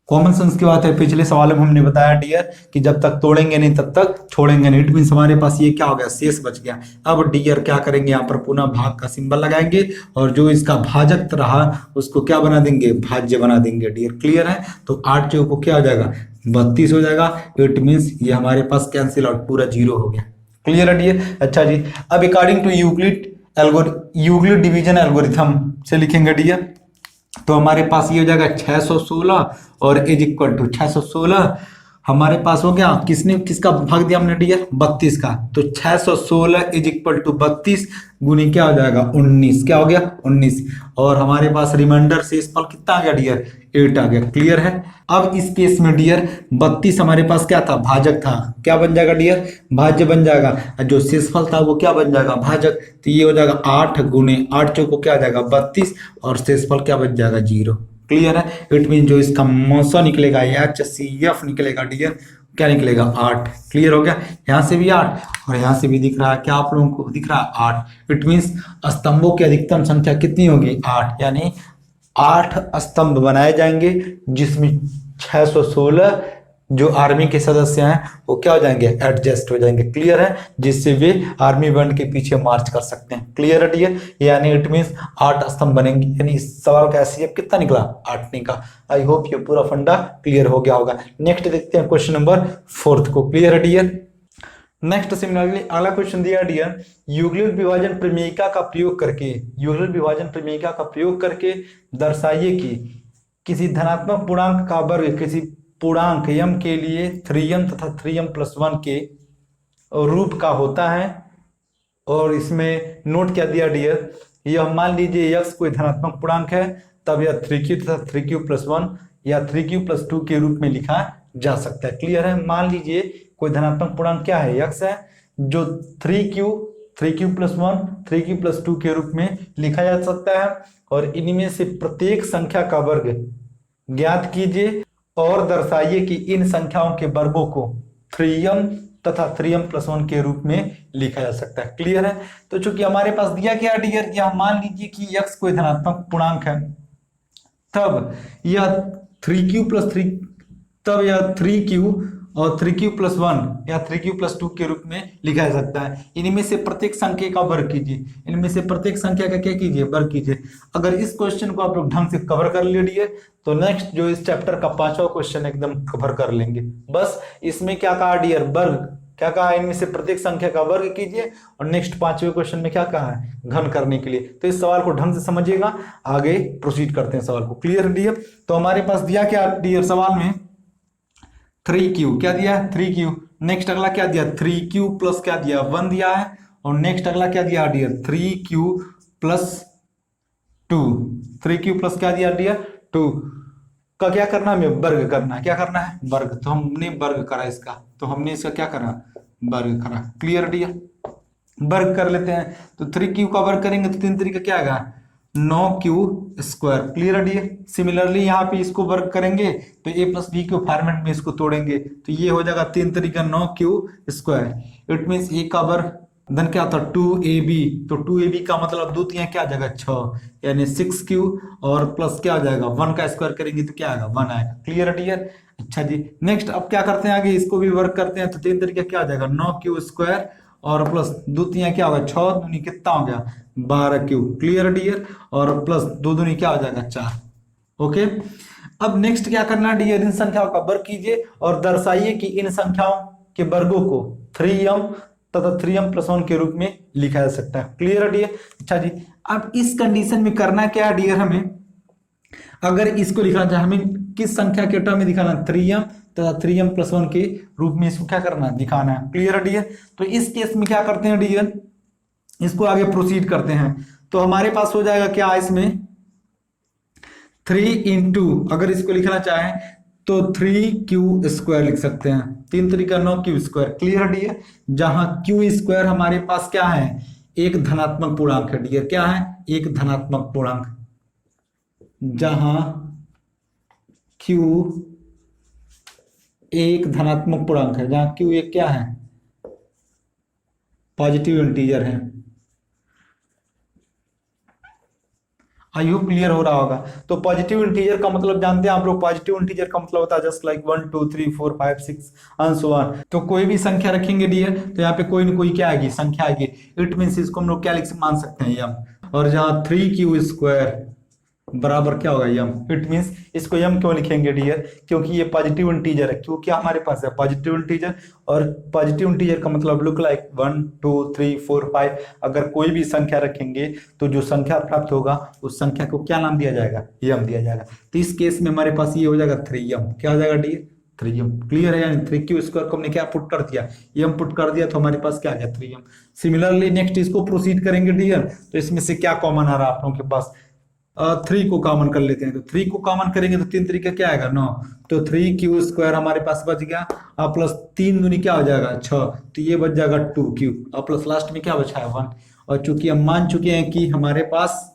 कॉमन सेंस की बात है, पिछले सवाल में हमने बताया डियर कि जब तक तोड़ेंगे नहीं तब तक छोड़ेंगे नहीं। इट मींस हमारे पास ये क्या हो गया शेष बच गया। अब डियर क्या करेंगे, यहाँ पर पुनः भाग का सिंबल लगाएंगे, और जो इसका भाजक रहा उसको क्या बना देंगे भाज्य बना देंगे डियर। क्लियर है। तो 8 जो को क्या हो जाएगा 32 हो जाएगा। इट मींस ये हमारे पास कैंसिल आउट पूरा 0 हो गया। क्लियर है डियर। अच्छा जी, अब according to Euclid division algorithm से लिखेंगे डियर, तो हमारे पास ये हो जाएगा 616, और इज इक्वल टू 616 हमारे पास हो गया, किसने किसका भाग दिया हमने डियर, 32 का। तो 616 इज इक्वल टू 32 गुनी क्या हो जाएगा 19, क्या हो गया 19। और हमारे पास रिमाइंडर शेषफल कितना आ गया डियर, 8 आ गया। क्लियर है। अब इस केस में डियर 32 हमारे पास क्या था, भाजक था, क्या बन जाएगा डियर, भाज्य बन जाएगा। और जो शेषफल था वो क्या बन जाएगा, भाजक। तो ये हो जाएगा 8 गुने 8 चौको क्या आ जाएगा 32, और शेषफल क्या बन जाएगा 0। क्लियर है। इट मीन जो इसका मौसा निकलेगा HCF निकलेगा डियर, क्या निकलेगा 8। क्लियर हो गया। यहाँ से भी 8 और यहाँ से भी दिख रहा है, क्या आप लोगों को दिख रहा है 8। इट मीन्स स्तंभों की अधिकतम संख्या कितनी होगी 8, यानी 8 स्तंभ बनाए जाएंगे, जिसमें 616 जो आर्मी के सदस्य हैं वो क्या हो जाएंगे, एडजस्ट हो जाएंगे। क्लियर है। जिससे वे आर्मी बैंड के पीछे मार्च कर सकते हैं। क्लियर है डियर। यानी इट मीन्स 8 स्तंभ बनेंगे। यानी इस सवाल का एचसीएफ कितना निकला 8 निकला। आई होप ये पूरा फंडा क्लियर हो गया होगा। नेक्स्ट देखते हैं क्वेश्चन नंबर 4 को। क्लियर है डियर। नेक्स्ट सिमिलरली अगला क्वेश्चन दिया डियर, युगलित विभाजन प्रमेयिका का प्रयोग करके, युगलित विभाजन प्रमेयिका का प्रयोग करके दर्शाइए कि किसी धनात्मक पूर्णांक का वर्ग किसी पूर्णांक m के लिए 3m तथा 3m+1 के रूप का होता है। और इसमें नोट क्या दिया डियर, यह मान लीजिए x कोई धनात्मक पूर्णांक है, तब यह 3q तथा 3q+1 या 3q+2 के रूप में लिखा जा सकता है। क्लियर है। मान लीजिए कोई धनात्मक पूर्णांक क्या है, x है, जो 3q+1 3q+2 के रूप में लिखा जा सकता है। और इनमें से प्रत्येक संख्या का वर्ग ज्ञात कीजिए और दर्शाइए कि इन संख्याओं के वर्गों को 3m तथा 3m+1 के रूप में लिखा जा सकता है। क्लियर है। तो चूंकि हमारे पास दिया क्या डियर, या मान लीजिए कि x कोई धनात्मक पूर्णांक है, तब यह 3q+3 तब यह 3q और 3q+1 या 3q+2 के रूप में लिखा जा सकता है। इनमें से प्रत्येक संख्या का वर्ग कीजिए, इनमें से प्रत्येक संख्या का क्या कीजिए, वर्ग कीजिए। अगर इस क्वेश्चन को आप लोग ढंग से कवर कर लिए तो नेक्स्ट जो इस चैप्टर का 5वां क्वेश्चन एकदम कवर कर लेंगे। बस इसमें क्या कहा डियर, वर्ग क्या कहा, इनमें से प्रत्येक संख्या का वर्ग कीजिए। और नेक्स्ट 5वें क्वेश्चन में क्या कहा है, घन करने के लिए। तो इस सवाल को ढंग से समझिएगा, आगे प्रोसीड करते हैं सवाल को। Clear dear. तो हमारे पास दिया क्या डियर, सवाल में 3q क्या दिया है 3q। नेक्स्ट अगला क्या दिया 3q प्लस क्या दिया 1 दिया है। और नेक्स्ट अगला क्या दिया डियर 3q+2, 3q प्लस क्या दिया डियर 2 का क्या करना है, हमें वर्ग करना है। क्या करना है, वर्ग। तो हमने वर्ग करा इसका, तो हमने इसका क्या करा, वर्ग करा। Clear dear. वर्ग कर लेते हैं। तो 3q का वर्ग करेंगे तो 3 तरीका क्या आएगा 9q²। Clear dear. सिमिलरली यहाँ पे इसको वर्ग करेंगे तो a+b के फॉर्मेट में इसको तोड़ेंगे तो ये हो जाएगा 3 तरीका 9q²। इट मीन्स a का वर्ग धन क्या था 2ab। तो 2ab का मतलब दो तीन क्या आ जाएगा 6, यानी 6q और प्लस क्या आ जाएगा 1 का स्क्वायर करेंगे तो क्या आएगा 1 आएगा। Clear dear. अच्छा जी। नेक्स्ट अब क्या करते हैं, आगे इसको भी वर्क करते हैं। तो 3 तरीका क्या आ जाएगा 9q² और प्लस दो तीन क्या होगा 6 दूनी कितना हो गया 12q। Clear dear. और प्लस दो दूनी क्या हो जाएगा 4। ओके। अब नेक्स्ट क्या करना है डियर, इन संख्याओं का वर्ग कीजिए और दर्शाइए कि इन संख्याओं के वर्गों को 3m तथा 3m+1 के रूप में लिखा जा सकता है। Clear dear. अच्छा जी। अब इस कंडीशन में करना क्या है डियर, हमें अगर इसको लिखना चाहे, हमें किस संख्या के टर्म में दिखाना 3m तथा 3m+1 के रूप में इसको क्या करना है, दिखाना है। Clear dear. तो इस केस में क्या करते हैं डियर, इसको आगे प्रोसीड करते हैं। तो हमारे पास हो जाएगा क्या इसमें 3 × अगर इसको लिखना चाहें तो 3q² लिख सकते हैं। 3 तरीका 9q²। Clear dear. जहां q² हमारे पास क्या है, एक धनात्मक पूर्णांक है डियर। क्या है, एक धनात्मक पूर्णांक। जहां q एक धनात्मक पूर्णांक है, जहां q एक क्या है, पॉजिटिव इंटीजर है। आई होप क्लियर हो रहा होगा। तो पॉजिटिव इंटीजर का मतलब जानते हैं आप लोग, पॉजिटिव इंटीजर का मतलब होता है just like 1 2 3 4 5 6 and so on. तो कोई भी संख्या रखेंगे डियर तो यहाँ पे कोई ना कोई क्या आएगी, संख्या आएगी। इट मीन्स इसको हम लोग क्या लिख मान सकते हैं यम। और जहां 3q² बराबर क्या होगा यम। इट मीन्स इसको यम क्यों लिखेंगे डियर, क्योंकि ये पॉजिटिव इंटीजर है। क्योंकि हमारे पास है पॉजिटिव इंटीजर, और पॉजिटिव इंटीजर का मतलब लुक लाइक 1 2 3 4 5। अगर कोई भी संख्या रखेंगे तो जो संख्या प्राप्त होगा उस संख्या को क्या नाम दिया जाएगा, यम दिया जाएगा। तो इस केस में हमारे पास ये हो जाएगा 3m। क्या हो जाएगा डियर 3m। क्लियर है, यानी 3q² को हमने क्या पुट कर दिया, m पुट कर दिया, तो हमारे पास क्या आ गया 3m। सिमिलरली नेक्स्ट इसको प्रोसीड करेंगे डियर, तो इसमें से क्या कॉमन आ रहा है आप लोगों के पास, 3 को कॉमन कर लेते हैं, तो 3 को कॉमन करेंगे तो 3 तरीका क्या आएगा 9, तो 3q² हमारे पास बच गया, प्लस 3 दूनी क्या हो जाएगा 6, तो ये बच जाएगा 2q, और प्लस लास्ट में क्या बचा है 1। और चूंकि हम मान चुके हैं कि हमारे पास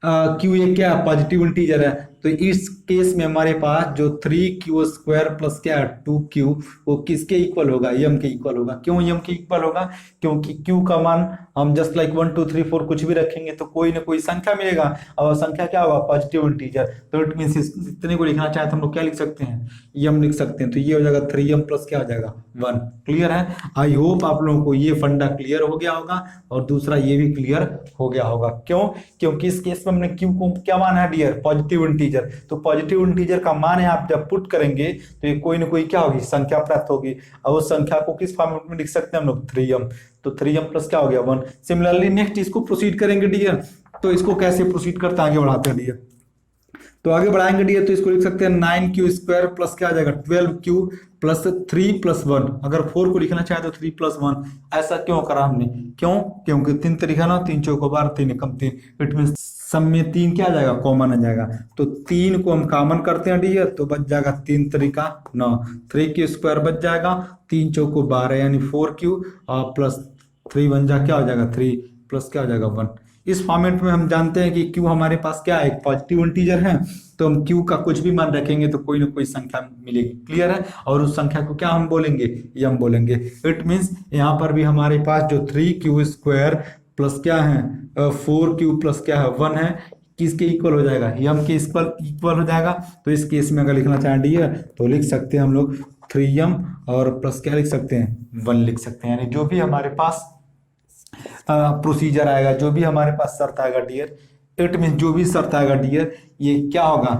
क्यू एक क्या पॉजिटिव इंटीजर है, तो इस केस में हमारे पास जो 3q² प्लस क्या है 2q, वो किसके इक्वल होगा, m के इक्वल होगा। क्यों m के इक्वल होगा, क्योंकि q का मान हम जस्ट लाइक 1 2 3 4 कुछ भी रखेंगे तो कोई ना कोई संख्या मिलेगा, और संख्या क्या होगा पॉजिटिव इंटीजर, तो इट मीन इतने को लिखना चाहे तो हम लोग क्या लिख सकते हैं m लिख सकते हैं, तो ये हो जाएगा 3m प्लस क्या हो जाएगा 1। क्लियर है, आई होप आप लोगों को ये फंडा क्लियर हो गया होगा, और दूसरा ये भी क्लियर हो गया होगा। क्यों, क्योंकि इस केस में हमने q को क्या माना है डियर पॉजिटिव इंटीजर, तो पॉजिटिव इंटीजर का मान है आप जब पुट करेंगे तो ये कोई ना कोई क्या होगी संख्या प्राप्त होगी, और उस संख्या को किस फॉर्मेट में लिख सकते हैं हम लोग 3m, तो 3m प्लस क्या हो गया 1। सिमिलरली नेक्स्ट इसको प्रोसीड करेंगे डियर, तो इसको कैसे प्रोसीड करते हैं आगे बढ़ाते हैं डियर, तो आगे बढ़ाएंगे डियर, तो इसको लिख सकते हैं 9q² प्लस क्या आ जाएगा 12q प्लस 3 प्लस 1, अगर 4 को लिखना चाहे तो 3 प्लस 1। ऐसा क्यों करा हमने, क्यों, क्योंकि 3 तरीका ना, 3 चौको 12 3 एकम 3, इट मीन सब में 3 क्या आ जाएगा कॉमन आ जाएगा, तो 3 को हम कॉमन करते हैं डियर, तो बच जाएगा 3 तरीका 9, 3q² बच जाएगा, 3 चौको 12 यानी 4q, और प्लस 3 बन जा क्या हो जाएगा 3 प्लस क्या हो जाएगा 1। इस फॉर्मेट में हम जानते हैं कि q हमारे पास क्या है एक पॉजिटिव इंटीजर है, तो हम q का कुछ भी मान रखेंगे तो कोई ना कोई संख्या मिलेगी। क्लियर है, और उस संख्या को क्या हम बोलेंगे m बोलेंगे। इट मींस यहाँ पर भी हमारे पास जो 3q² प्लस क्या है 4q प्लस क्या है 1 है, किसके इक्वल हो जाएगा m के इक्वल हो जाएगा। तो इस केस में अगर लिखना चाहें डियर तो लिख सकते हैं हम लोग 3m और प्लस क्या लिख सकते हैं 1 लिख सकते हैं, यानी जो भी हमारे पास प्रोसीजर आएगा, जो भी हमारे पास शर्त आएगा डियर, इट मीन जो भी शर्त आएगा डियर ये क्या होगा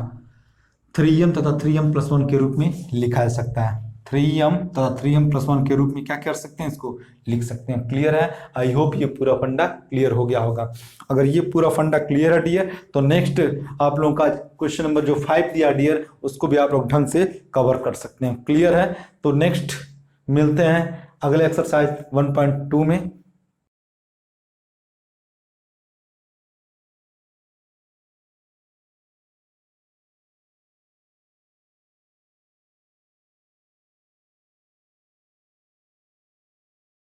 3m तथा 3m प्लस 1 के रूप में लिखा जा सकता है। 3m तथा 3m प्लस 1 के रूप में क्या कर सकते हैं इसको लिख सकते हैं। क्लियर है, आई होप ये पूरा फंडा क्लियर हो गया होगा। अगर ये पूरा फंडा क्लियर है डियर, तो नेक्स्ट आप लोगों का क्वेश्चन नंबर जो 5 दिया डियर उसको भी आप लोग ढंग से कवर कर सकते हैं। क्लियर है, तो नेक्स्ट मिलते हैं अगले एक्सरसाइज 1.2 में।